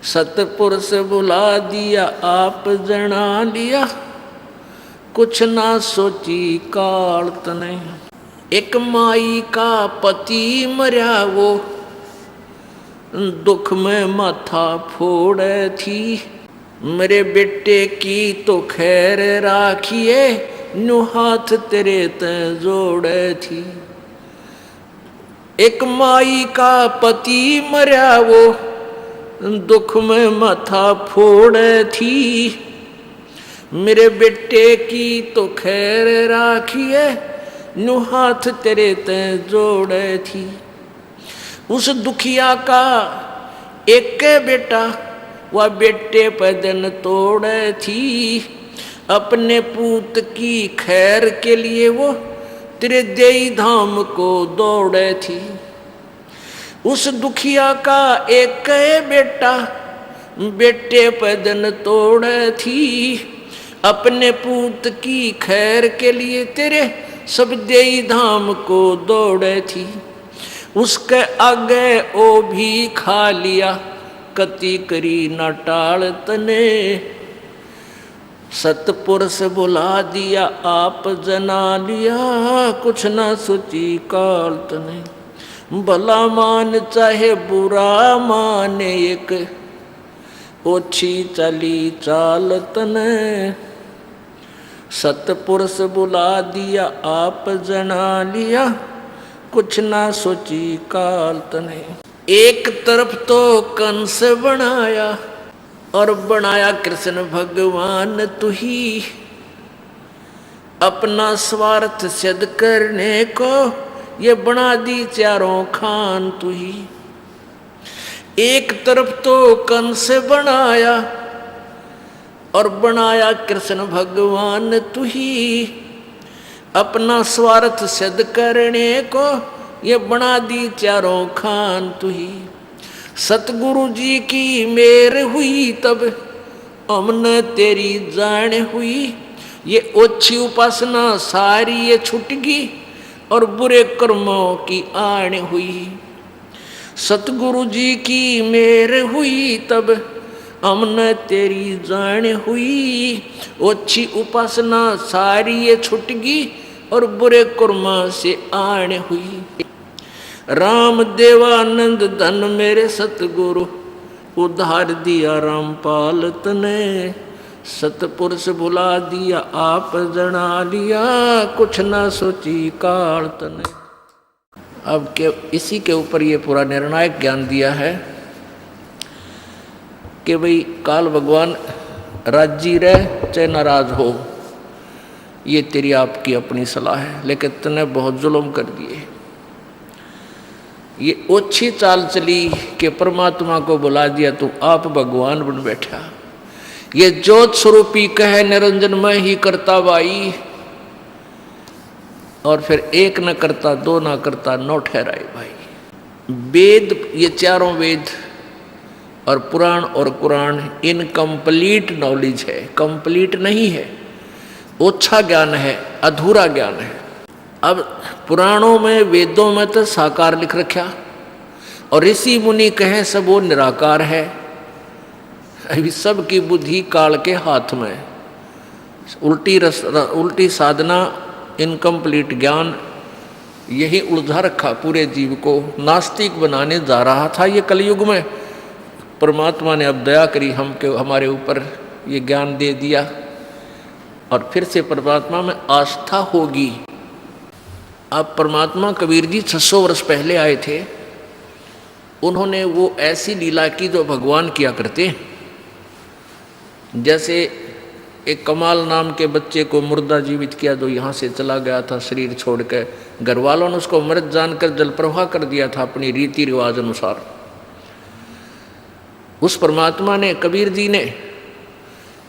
सतपुरुष बुला दिया आप जना लिया, कुछ ना सोची काल तने। एक माई का पति मरा वो दुख में माथा फोड़े थी, मेरे बेटे की तो खैर राखिए, नु हाथ तेरे ते जोड़े थी। एक माई का पति मरा वो दुख में माथा फोड़े थी, मेरे बेटे की तो खैर राखिए, नु हाथ तेरे ते जोड़े थी। उस दुखिया का एक बेटा वह बेटे पे दिन तोड़े थी, अपने पूत की खैर के लिए वो तेरे देई धाम को दौड़े थी। उस दुखिया का एक बेटा बेटे पे दिन तोड़े थी, अपने पूत की खैर के लिए तेरे सब देई धाम को दौड़े थी। उसके आगे ओ भी खा लिया, कति करी न टाल तने, सतपुरुष बुला दिया आप जना लिया, कुछ न सोची काल तने। भला मान चाहे बुरा माने, एक ओछी चली चाल तने, सतपुरुष बुला दिया आप जना लिया, कुछ ना सोची काल तने। एक तरफ तो कंस बनाया और बनाया कृष्ण भगवान तू ही, अपना स्वार्थ सिद्ध करने को ये बना दी चारों खान तू ही। एक तरफ तो कंस बनाया और बनाया कृष्ण भगवान तू ही, अपना स्वार्थ सिद्ध करने को ये बना दी चारों खान तू ही। सतगुरु जी की मेर हुई तब हमने तेरी जान हुई, ये ओछी उपासना सारी ये छुटगी और बुरे कर्मों की आन हुई। सतगुरु जी की मेर हुई तब हमने तेरी जान हुई, ओछी उपासना सारी ये छुटगी और बुरे कर्मा से आन हुई। राम देवानंद धन मेरे सतगुरु, उद्धार दिया रामपाल तने, सतपुरुष बुला दिया आप जना लिया, कुछ ना सोची काल तने। अब के इसी के ऊपर ये पूरा निर्णायक ज्ञान दिया है कि भाई काल भगवान राजी रह चाहे नाराज हो, ये तेरी आपकी अपनी सलाह है, लेकिन तूने बहुत जुल्म कर दिए। ये ओछी चाल चली कि परमात्मा को बुला दिया, तू आप भगवान बन बैठा। ये ज्योत स्वरूपी कहे निरंजन मैं ही करता भाई, और फिर एक न करता दो न करता नौ ठहराए भाई। वेद, ये चारों वेद और पुराण और कुरान इनकम्प्लीट नॉलेज है, कंप्लीट नहीं है, ओछा ज्ञान है, अधूरा ज्ञान है। अब पुराणों में वेदों में तो साकार लिख रखा और ऋषि मुनि कहे सब वो निराकार है। अभी सब की बुद्धि काल के हाथ में, उल्टी साधना, इनकम्प्लीट ज्ञान, यही उलझा रखा पूरे जीव को, नास्तिक बनाने जा रहा था। ये कलयुग में परमात्मा ने अब दया करी हमारे ऊपर, ये ज्ञान दे दिया और फिर से परमात्मा में आस्था होगी। अब परमात्मा कबीर जी 600 वर्ष पहले आए थे, उन्होंने वो ऐसी लीला की जो भगवान किया करते। जैसे एक कमाल नाम के बच्चे को मुर्दा जीवित किया, जो यहाँ से चला गया था शरीर छोड़कर, घर वालों ने उसको मृत जानकर जल प्रवाह कर दिया था अपनी रीति रिवाज अनुसार। उस परमात्मा ने, कबीर जी ने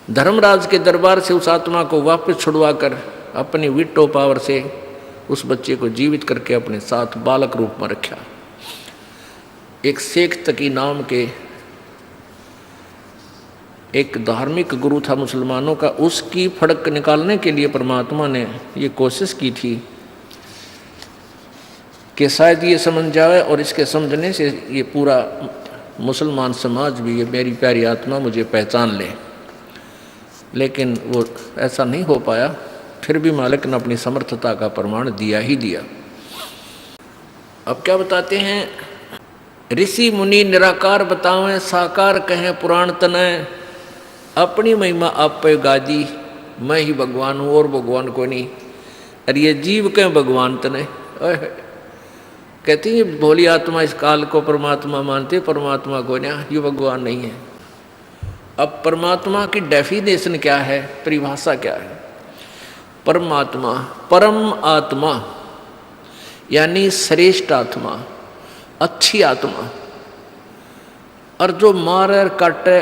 धर्मराज के दरबार से उस आत्मा को वापस छुड़वा कर अपनी विटो पावर से उस बच्चे को जीवित करके अपने साथ बालक रूप में रखा। एक शेख तकी नाम के एक धार्मिक गुरु था मुसलमानों का, उसकी फड़क निकालने के लिए परमात्मा ने ये कोशिश की थी कि शायद ये समझ जाए और इसके समझने से ये पूरा मुसलमान समाज भी, ये मेरी प्यारी आत्मा मुझे पहचान ले। लेकिन वो ऐसा नहीं हो पाया। फिर भी मालिक ने अपनी समर्थता का प्रमाण दिया ही दिया। अब क्या बताते हैं, ऋषि मुनि निराकार बतावें, साकार कहें पुराण तनय, अपनी महिमा आप पे गादी, मैं ही भगवान हूँ और भगवान को नहीं। अरे ये जीव कहें भगवान तनय, कहते हैं ये भोली आत्मा इस काल को परमात्मा मानते, परमात्मा को ना, ये भगवान नहीं है। अब परमात्मा की डेफिनेशन क्या है, परिभाषा क्या है? परमात्मा, परम आत्मा यानी श्रेष्ठ आत्मा, अच्छी आत्मा। और जो मार और काटे,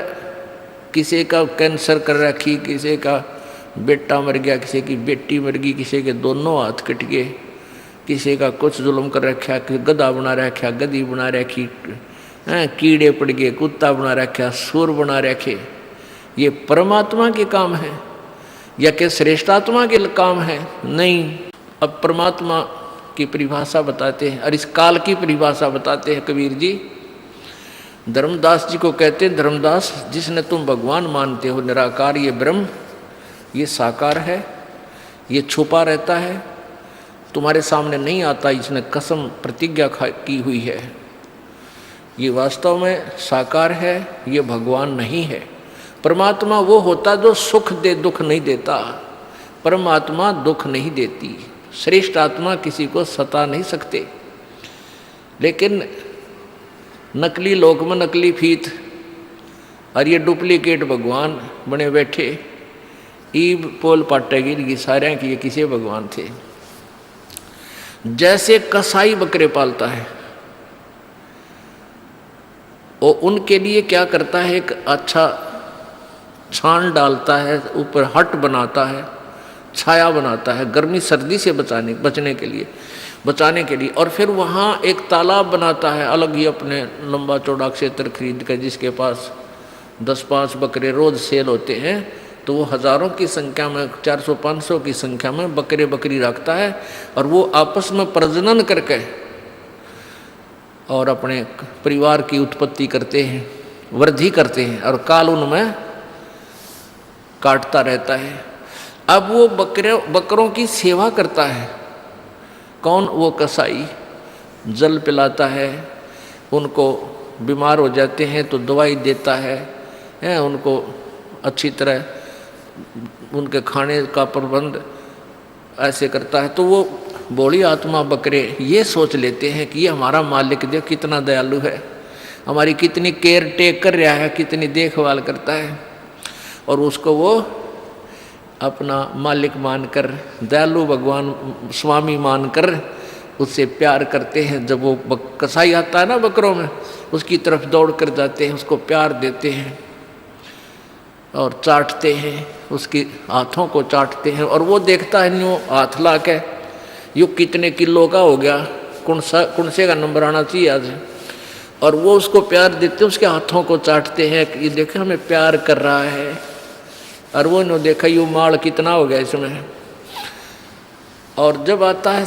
किसी का कैंसर कर रखी, किसी का बेटा मर गया, किसी की बेटी मर गई, किसी के दोनों हाथ कट गए, किसी का कुछ जुल्म कर रखा, गधा बना रखा, गधी बना रखी, कीड़े पड़ गए, कुत्ता बना रखा, सुर बना रखे, ये परमात्मा के काम है या कि श्रेष्ठ आत्मा के काम है? नहीं। अब परमात्मा की परिभाषा बताते हैं और इस काल की परिभाषा बताते हैं कबीर जी। धर्मदास जी को कहते हैं, धर्मदास जिसने तुम भगवान मानते हो निराकार, ये ब्रह्म, ये साकार है, ये छुपा रहता है, तुम्हारे सामने नहीं आता, इसने कसम प्रतिज्ञा की हुई है, ये वास्तव में साकार है, ये भगवान नहीं है। परमात्मा वो होता जो सुख दे, दुख नहीं देता। परमात्मा दुख नहीं देती। श्रेष्ठ आत्मा किसी को सता नहीं सकते। लेकिन नकली लोक में नकली फीत और ये डुप्लीकेट भगवान बने बैठे, ईब पोल पाटेगी सारे की ये किसी भगवान थे। जैसे कसाई बकरे पालता है, और उनके लिए क्या करता है, एक अच्छा छान डालता है, ऊपर हट बनाता है, छाया बनाता है, गर्मी सर्दी से बचने के लिए, और फिर वहाँ एक तालाब बनाता है अलग ही, अपने लंबा चौड़ा क्षेत्र खरीद कर, जिसके पास 10-5 बकरे रोज सेल होते हैं, तो वो हज़ारों की संख्या में, 400-500 की संख्या में बकरे बकरी रखता है, और वो आपस में प्रजनन करके और अपने परिवार की उत्पत्ति करते हैं, वृद्धि करते हैं, और काल उनमें काटता रहता है। अब वो बकरों की सेवा करता है। कौन? वो कसाई। जल पिलाता है, उनको बीमार हो जाते हैं तो दवाई देता है, उनको अच्छी तरह उनके खाने का प्रबंध ऐसे करता है। तो वो भोली आत्मा बकरे ये सोच लेते हैं कि ये हमारा मालिक देख कितना दयालु है, हमारी कितनी केयर टेक कर रहा है, कितनी देखभाल करता है, और उसको वो अपना मालिक मानकर, दयालु भगवान स्वामी मानकर उससे प्यार करते हैं। जब वो कसाई आता है ना बकरों में, उसकी तरफ दौड़ कर जाते हैं, उसको प्यार देते हैं और चाटते हैं, उसके हाथों को चाटते हैं, और वो देखता है यूँ हाथ ला के, यूँ कितने किलो का हो गया, कौन से का नंबर आना चाहिए आज, और वो उसको प्यार देते हैं, उसके हाथों को चाटते हैं, ये देखे हमें प्यार कर रहा है। और वो ने देखा यूँ माल कितना हो गया इसमें, और जब आता है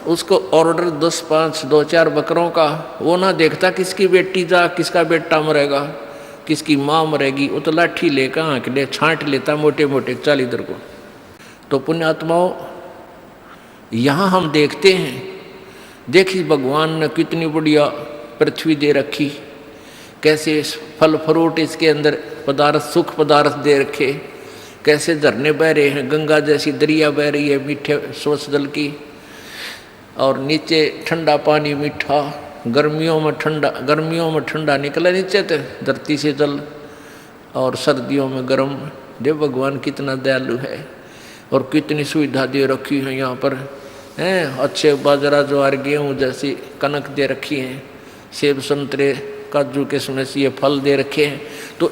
उसको ऑर्डर 10-5, 2-4 बकरों का, वो ना देखता किसकी बेटी जा, किसका बेटा मरेगा, किसकी माँ मरेगी, वो तो लाठी लेकर आँख ले छाँट लेता मोटे मोटे 40 इधर को। तो पुण्यात्माओं, यहाँ हम देखते हैं, देखिए भगवान ने कितनी बढ़िया पृथ्वी दे रखी, कैसे फल फ्रूट इसके अंदर पदार्थ, सुख पदार्थ दे रखे, कैसे झरने बह रहे हैं, गंगा जैसी दरिया बह रही है मीठे स्वच्छ जल की, और नीचे ठंडा पानी मीठा, गर्मियों में ठंडा निकला नीचे तो धरती से जल, और सर्दियों में गर्म। देव भगवान कितना दयालु है, और कितनी सुविधा दे रखी है यहाँ पर, हैं अच्छे बाजरा ज्वार गेहूँ जैसी कनक दे रखी हैं, सेब संतरे काजू किशमिश ये फल दे रखे हैं। तो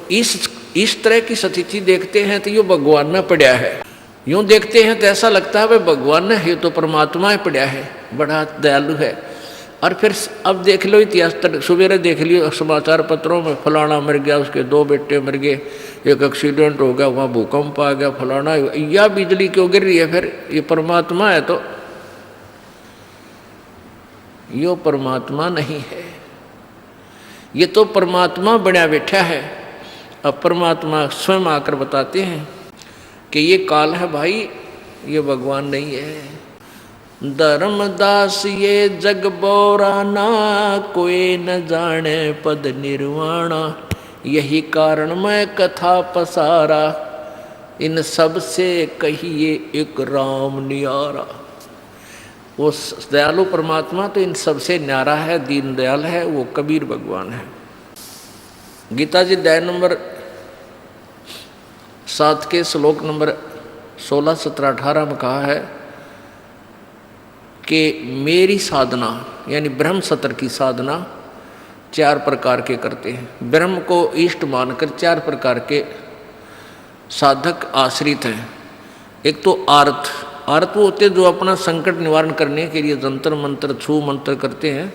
इस तरह की स्थिति देखते हैं तो ये भगवान में पड़ा है। यूँ देखते हैं तो ऐसा लगता है भाई भगवान ने, ये तो परमात्मा ही पड़ा है, बड़ा दयालु है। और फिर अब देख लो इतिहास, सवेरे देख लियो समाचार पत्रों में, फलाना मर गया, उसके 2 बेटे मर गए, एक एक्सीडेंट हो गया, वहाँ भूकंप आ गया, फलाना, या बिजली क्यों गिर रही है? फिर ये परमात्मा है? तो यो परमात्मा नहीं है, ये तो परमात्मा बना बैठा है। अब परमात्मा स्वयं आकर बताते हैं कि ये काल है भाई, ये भगवान नहीं है। धर्मदास ये जग बोराना, कोई न जाने पद निर्वाणा, यही कारण मैं कथा पसारा, इन सब से कहिए एक राम नियारा। वो दयालु परमात्मा तो इन सबसे न्यारा है, दीन दयाल है, वो कबीर भगवान है। गीता जी अध्याय नंबर 7 के श्लोक नंबर 16, 17, 18 में कहा है कि मेरी साधना यानी ब्रह्म सत्र की साधना 4 प्रकार के करते हैं। ब्रह्म को इष्ट मानकर 4 प्रकार के साधक आश्रित हैं। एक तो आर्त वो होते हैं जो अपना संकट निवारण करने के लिए जंतर मंत्र छू मंत्र करते हैं,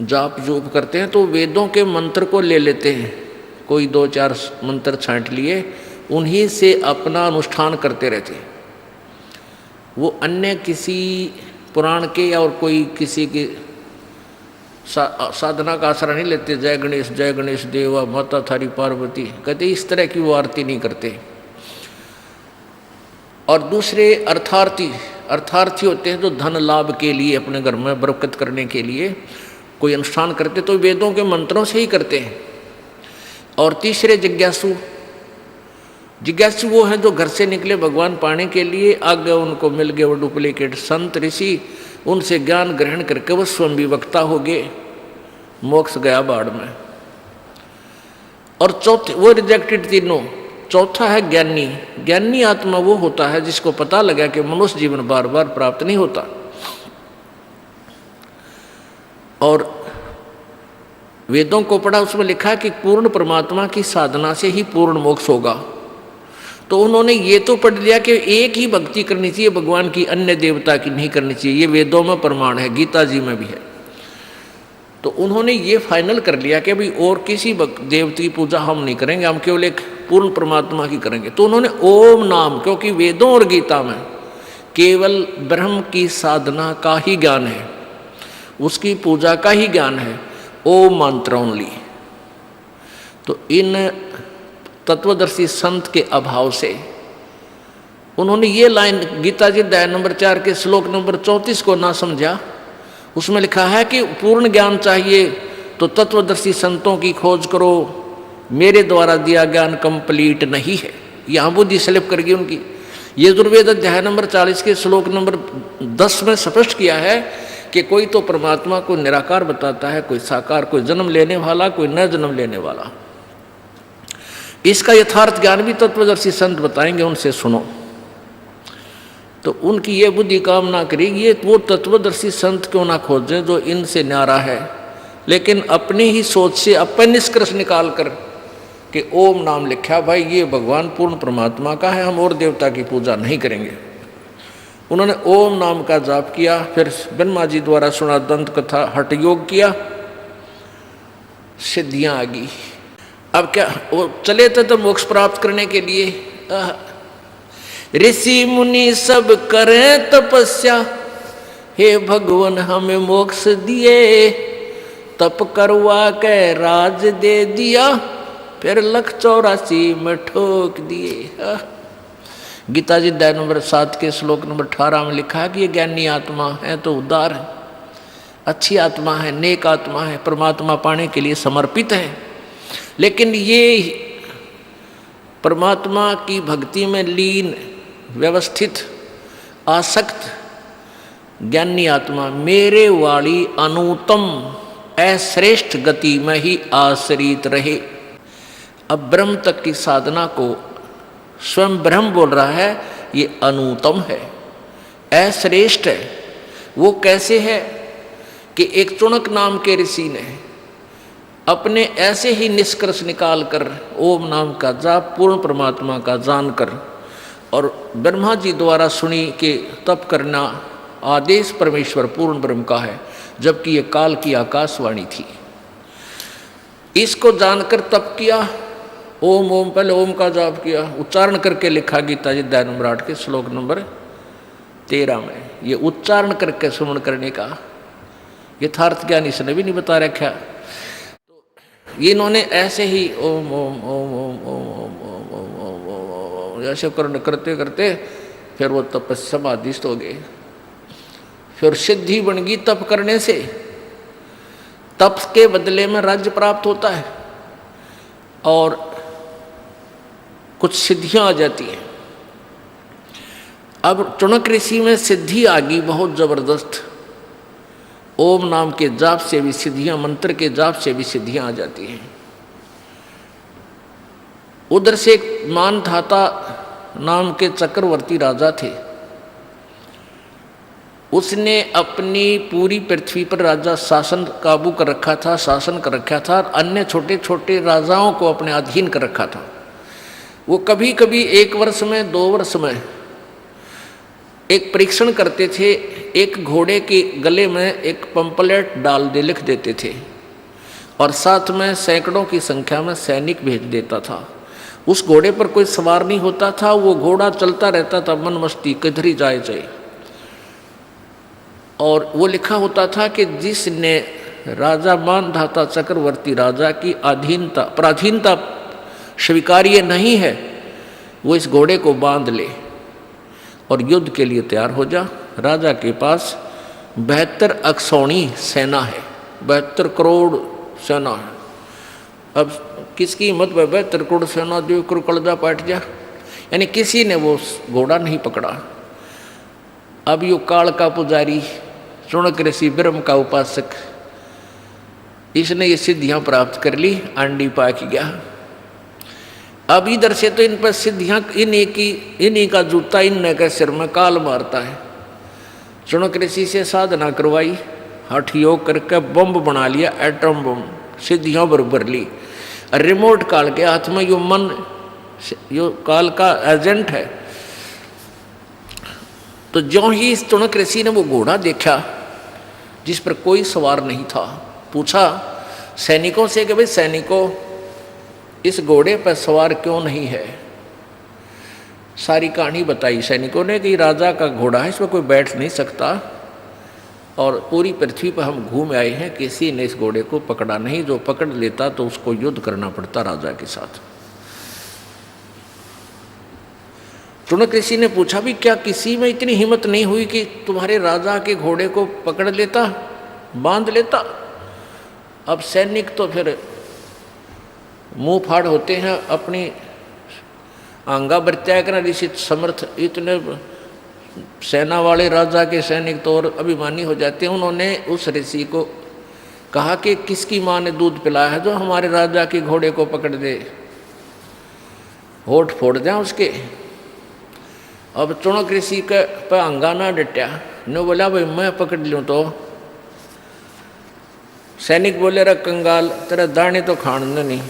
जाप जोप करते हैं। तो वेदों के मंत्र को ले लेते हैं, कोई 2-4 मंत्र छांट लिए, उन्हीं से अपना अनुष्ठान करते रहते हैं। वो अन्य किसी पुराण के या और कोई किसी के साधना का आसरा नहीं लेते। जय गणेश देवा माता थारी पार्वती कहते, इस तरह की वो आरती नहीं करते। और दूसरे अर्थार्थी होते हैं जो धन लाभ के लिए अपने घर में बरकत करने के लिए कोई अनुष्ठान करते, तो वेदों के मंत्रों से ही करते हैं। और तीसरे जिज्ञासु वो हैं जो घर से निकले भगवान पाने के लिए, आगे उनको मिल गए वो डुप्लीकेट संत ऋषि, उनसे ज्ञान ग्रहण करके वो स्वयं भी वक्ता हो गए, मोक्ष गया बाढ़ में। और चौथे वो रिजेक्टेड तीनों। चौथा है ज्ञानी आत्मा वो होता है जिसको पता लगा कि मनुष्य जीवन बार बार प्राप्त नहीं होता और वेदों को पढ़ा, उसमें लिखा कि पूर्ण परमात्मा की साधना से ही पूर्ण मोक्ष होगा। तो उन्होंने ये तो पढ़ लिया कि एक ही भक्ति करनी चाहिए भगवान की, अन्य देवता की नहीं करनी चाहिए। ये वेदों में प्रमाण है, गीता जी में भी है। तो उन्होंने ये फाइनल कर लिया कि भाई और किसी देवता की पूजा हम नहीं करेंगे, हम केवल एक पूर्ण परमात्मा की करेंगे। तो उन्होंने ओम नाम, क्योंकि वेदों और गीता में केवल ब्रह्म की साधना का ही ज्ञान है, उसकी पूजा का ही ज्ञान है, ओम मंत्र ओनली। तो इन तत्वदर्शी संत के अभाव से उन्होंने ये लाइन गीता जी अध्याय नंबर 4 के श्लोक नंबर 34 को ना समझा। उसमें लिखा है कि पूर्ण ज्ञान चाहिए तो तत्वदर्शी संतों की खोज करो, मेरे द्वारा दिया ज्ञान कंप्लीट नहीं है। यहाँ बुद्धि स्लिप करगी उनकी। यजुर्वेद अध्याय नंबर 40 के श्लोक नंबर 10 में स्पष्ट किया है कि कोई तो परमात्मा को निराकार बताता है, कोई साकार, कोई जन्म लेने वाला, कोई न जन्म लेने वाला। इसका यथार्थ ज्ञान भी तत्वदर्शी संत बताएंगे, उनसे सुनो। तो उनकी ये बुद्धि काम ना करेगी, ये वो तत्वदर्शी संत क्यों ना खोजें जो इनसे न्यारा है, लेकिन अपनी ही सोच से अपन निष्कर्ष निकाल कर कि ओम नाम लिखा, भाई ये भगवान पूर्ण परमात्मा का है, हम और देवता की पूजा नहीं करेंगे। उन्होंने ओम नाम का जाप किया, फिर ब्रह्मा जी द्वारा सुना दंत कथा, हठ योग किया, सिद्धियां आ गई। अब क्या वो चले थे तो मोक्ष प्राप्त करने के लिए। ऋषि मुनि सब करें तपस्या, हे भगवान हमें मोक्ष दिए, तप करवा के राज दे दिया, फिर 184 में ठोक दिए। गीता जी अध्याय नंबर 7 के श्लोक नंबर 18 में लिखा है कि ये ज्ञानी आत्मा है तो उदार है, अच्छी आत्मा है, नेक आत्मा है, परमात्मा पाने के लिए समर्पित है। लेकिन ये परमात्मा की भक्ति में लीन, व्यवस्थित, आसक्त ज्ञानी आत्मा मेरे वाली अनुत्तम अश्रेष्ठ गति में ही आश्रित रहे। अब ब्रह्म तक की साधना को स्वयं ब्रह्म बोल रहा है, ये अनुत्तम है, अश्रेष्ठ है। वो कैसे है कि एक चुनक नाम के ऋषि ने अपने ऐसे ही निष्कर्ष निकाल कर ओम नाम का जाप पूर्ण परमात्मा का जानकर और ब्रह्मा जी द्वारा सुनी कि तप करना आदेश परमेश्वर पूर्ण ब्रह्म का है, जबकि ये काल की आकाशवाणी थी। इसको जानकर तप किया, ओम ओम, पहले ओम का जाप किया, उच्चारण करके लिखा गीता जी अध्याय नंबर 8 के श्लोक नंबर 13 में। ये उच्चारण करके सुमन करने का यथार्थ ज्ञान इसने भी नहीं बता रखा। तो ये इन्होंने ऐसे ही ओम ओम ओम ओम ओम ओम ओम ओम ओम ऐसे करते करते फिर वो तपस्या समाधिस्थ हो गए। फिर सिद्धि बन गई तप करने से। तप के बदले में राज्य प्राप्त होता है और कुछ सिद्धियां आ जाती हैं। अब चुनक ऋषि में सिद्धि आ गई बहुत जबरदस्त। ओम नाम के जाप से भी सिद्धियां, मंत्र के जाप से भी सिद्धियां आ जाती हैं। उधर से एक मानधाता नाम के चक्रवर्ती राजा थे। उसने अपनी पूरी पृथ्वी पर राजा शासन काबू कर रखा था, शासन कर रखा था, और अन्य छोटे छोटे राजाओं को अपने अधीन कर रखा था। वो कभी कभी 1 वर्ष में 2 वर्ष में एक परीक्षण करते थे। एक घोड़े के गले में एक पंपलेट डाल दे, लिख देते थे, और साथ में सैकड़ों की संख्या में सैनिक भेज देता था। उस घोड़े पर कोई सवार नहीं होता था, वो घोड़ा चलता रहता था मन मस्ती, किधर ही जाए। और वो लिखा होता था कि जिसने राजा मानधाता चक्रवर्ती राजा की पराधीनता स्वीकार्य नहीं है, वो इस घोड़े को बांध ले और युद्ध के लिए तैयार हो जा। राजा के पास 72 अक्षौणी सेना है, 72 करोड़ सेना है। अब किसकी हिम्मत में 72 करोड़ सेना जो कड़जा पाट जा, यानी किसी ने वो घोड़ा नहीं पकड़ा। अब यो काल का पुजारी, चुनक ऋषि, ब्रह्म का उपासक, इसने ये सिद्धियां प्राप्त कर ली, आंडी पाक गया। अब इधर से तो इन पर सिद्धियां, इन्हीं का जूता इन्हें के सिर में काल मारता है। चुनक ऋषि से साधना करवाई, हठ योग करके बम बना लिया, एटम बम, सिद्धियां बरबर ली। रिमोट काल के हाथ में यो मन, यो काल का एजेंट है। तो ज्यों ही इस चुनक ऋषि ने वो घोड़ा देखा जिस पर कोई सवार नहीं था, पूछा सैनिकों से कि भाई सैनिकों, इस घोड़े पर सवार क्यों नहीं है। सारी कहानी बताई सैनिकों ने कि राजा का घोड़ा है, इसमें कोई बैठ नहीं सकता, और पूरी पृथ्वी पर हम घूम आए हैं, किसी ने इस घोड़े को पकड़ा नहीं, जो पकड़ लेता तो उसको युद्ध करना पड़ता राजा के साथ। चुनक ऋषि ने पूछा भी क्या किसी में इतनी हिम्मत नहीं हुई कि तुम्हारे राजा के घोड़े को पकड़ लेता, बांध लेता। अब सैनिक तो फिर मुंह फाड़ होते हैं, अपनी आंगा प्रत्याग ऋषि समर्थ, इतने सेना वाले राजा के सैनिक तो और अभिमानी हो जाते हैं। उन्होंने उस ऋषि को कहा कि किसकी माँ ने दूध पिलाया है जो हमारे राजा के घोड़े को पकड़ दे, होठ फोड़ दें उसके। अब चुनक ऋषि के पे अंगाना डटा ने बोला भाई मैं पकड़ लूँ तो। सैनिक बोले रे कंगाल, तेरा दाने तो खाने नहीं,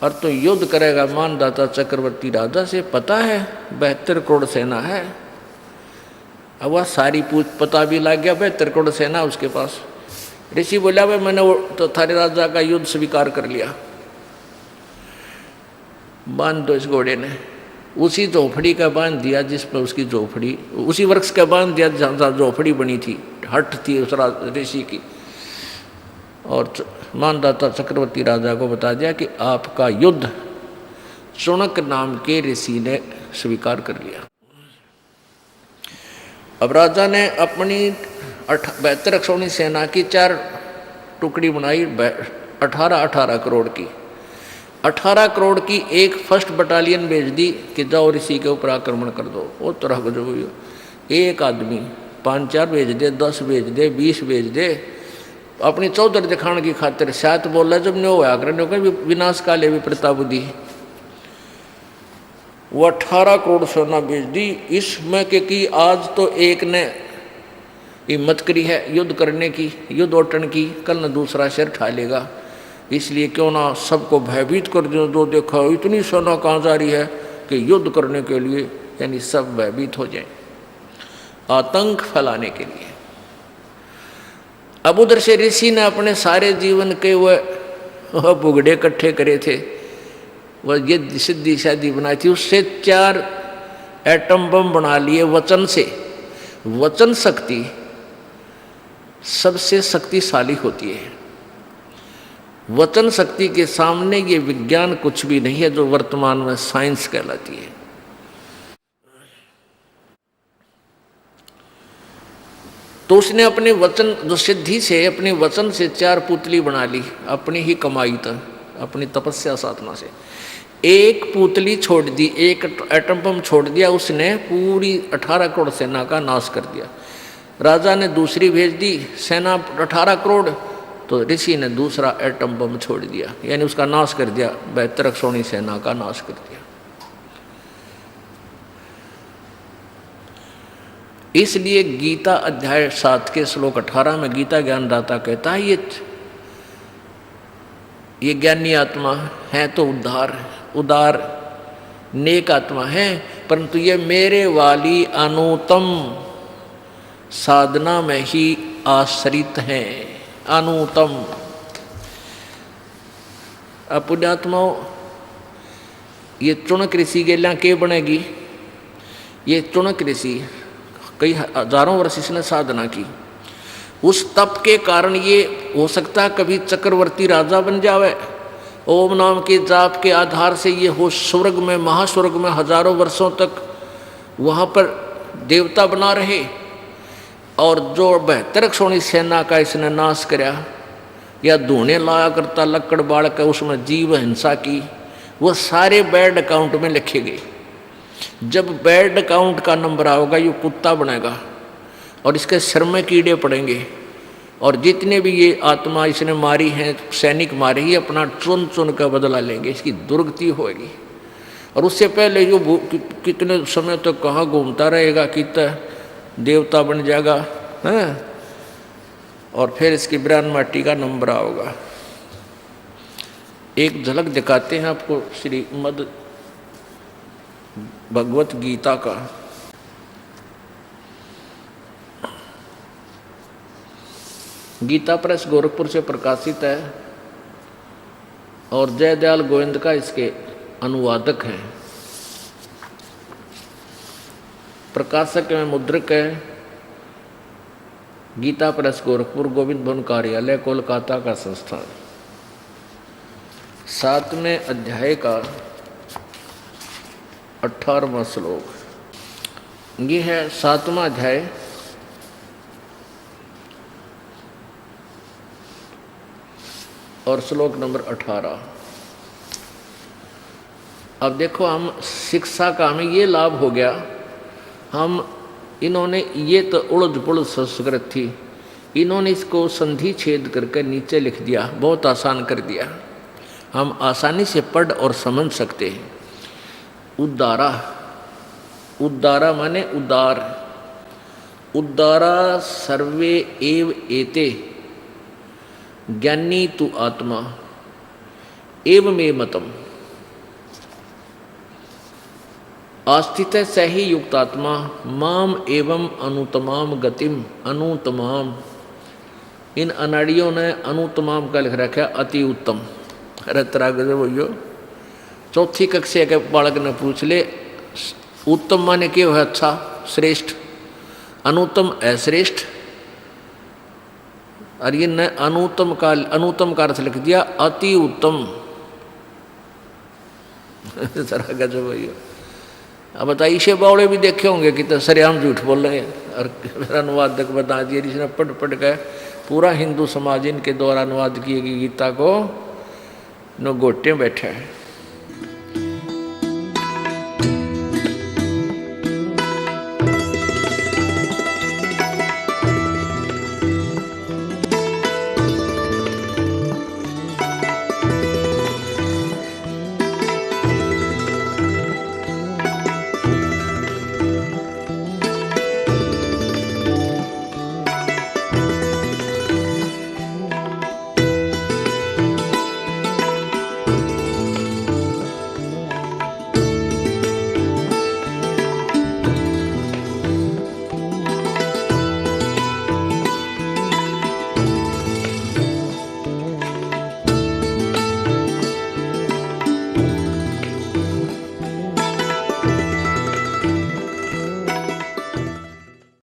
और तो युद्ध करेगा मानधाता चक्रवर्ती राजा से, पता है 72 करोड़ सेना है। अब वह सारी पूछ पता भी लग गया, 72 करोड़ सेना उसके पास। ऋषि बोला भाई मैंने वो तो थारे राजा का युद्ध स्वीकार कर लिया, बांध दो इस घोड़े ने। उसी झोपड़ी का बांध दिया जिसमें उसकी झोपड़ी, उसी वृक्ष का बांध दिया जहाँ झोपड़ी बनी थी, हट थी उस ऋषि की। और मानधाता चक्रवर्ती राजा को बता दिया कि आपका युद्ध चुनक नाम के ऋषि ने स्वीकार कर लिया। अब राजा ने अपनी 72 अक्षौणी सेना की 4 टुकड़ी बनाई, 18 करोड़ की। 18 करोड़ की एक फर्स्ट बटालियन भेज दी कि जाओ ऋषि के ऊपर आक्रमण कर दो। वो तरह का जो एक आदमी 5-4 भेज दे, 10 भेज दे, 20 भेज दे, अपनी चौधर दिखाने की खातिर। शायद बोल रहा जब ने वो आग्रह होगा विनाश काले भी प्रताबुद्धि। वो 18 करोड़ सेना भेज दी इसमें कि आज तो एक ने हिम्मत करी है युद्ध करने की, युद्ध ओटन की, कल न दूसरा शहर ठा लेगा, इसलिए क्यों ना सबको भयभीत कर दो। जो देखा इतनी सेना कहाँ जा रही है कि युद्ध करने के लिए, यानी सब भयभीत हो जाए, आतंक फैलाने के लिए। अब उधर से ऋषि ने अपने सारे जीवन के वह बुगड़े इकट्ठे करे थे, वह ये सिद्धि शादी बनाई थी, उससे 4 एटम बम बना लिए वचन से। वचन शक्ति सबसे शक्तिशाली होती है। वचन शक्ति के सामने ये विज्ञान कुछ भी नहीं है, जो वर्तमान में साइंस कहलाती है। तो उसने अपने वचन, जो सिद्धि से, अपने वचन से 4 पुतली बना ली, अपनी ही कमाई तक, अपनी तपस्या साधना से। एक पुतली छोड़ दी, एक एटम बम छोड़ दिया, उसने पूरी 18 करोड़ सेना का नाश कर दिया। राजा ने दूसरी भेज दी सेना 18 करोड़, तो ऋषि ने दूसरा एटम बम छोड़ दिया, यानी उसका नाश कर दिया, 72 अक्षौणी सेना का नाश कर दिया। इसलिए गीता अध्याय 7 के श्लोक 18 में गीता ज्ञानदाता कहता है ये ज्ञानी आत्मा है तो उदार नेक आत्मा है, परंतु ये मेरे वाली अनुत्तम साधना में ही आश्रित हैं। अनुत्तम। अब पुण्यात्माओं, ये चुनक ऋषि के लिए क्या बनेगी? ये चुनक ऋषि कई हजारों वर्ष इसने साधना की, उस तप के कारण ये हो सकता है कभी चक्रवर्ती राजा बन जावे। ओम नाम के जाप के आधार से ये हो स्वर्ग में, महास्वर्ग में हजारों वर्षों तक वहाँ पर देवता बना रहे। और जो 72 अक्षौणी सेना का इसने नाश कराया, या धोने लाया करता लकड़ बाढ़ का, उसमें जीव हिंसा की, वो सारे बैड अकाउंट में लिखे गए। जब बैड अकाउंट का नंबर आओगा ये कुत्ता बनेगा और इसके सिर में कीड़े पड़ेंगे। और जितने भी ये आत्मा इसने मारी हैं, सैनिक मारे, ही अपना चुन चुन का बदला लेंगे, इसकी दुर्गति होगी। और उससे पहले जो कितने समय तक तो कहाँ घूमता रहेगा, कितना देवता बन जाएगा है? और फिर इसकी ब्रान माटी का नंबर आओगा। एक झलक दिखाते हैं आपको श्रीमद् भगवत गीता का। गीता प्रेस गोरखपुर से प्रकाशित है और जयदयाल गोविंद का इसके अनुवादक हैं। प्रकाशक में मुद्रक है गीता प्रेस गोरखपुर, गोविंद भवन कार्यालय, कोलकाता का संस्थान। 7वें अध्याय का 18वां श्लोक। ये है 7वां अध्याय। और श्लोक नंबर 18। अब देखो, हम शिक्षा का हमें ये लाभ हो गया, हम इन्होंने ये तो उड़द पुड़द संस्कृत थी, इन्होंने इसको संधि छेद करके नीचे लिख दिया, बहुत आसान कर दिया, हम आसानी से पढ़ और समझ सकते हैं। उद्दारा, उद्दारा माने उदार, उद्दारा सर्वे एव एते ज्ञानी तु आत्मा एवमे मतम आस्थित स ही युक्तात्मा माम एवं अनुतमाम गतिम। अनुतमाम, इन अनाड़ियों ने अनुतमाम का लिख रखा अति उत्तम। अरे तरह गजब भैया, चौथी कक्षा के बालक ने पूछ ले उत्तम माने क्यों है? अच्छा, श्रेष्ठ। अनुत्तम अश्रेष्ठ। और ये न अनुत्तम का अर्थ लिख दिया अति उत्तम। तरह गजब भैया। अब बताइए, ईशे बावड़े भी देखे होंगे कि तो सरेआम झूठ बोल रहे हैं। और मेरा अनुवादक बता दिया, जिसने पढ़ पढ़ के पूरा हिंदू समाज इनके द्वारा अनुवाद किए गई गीता को न गोटे बैठा है।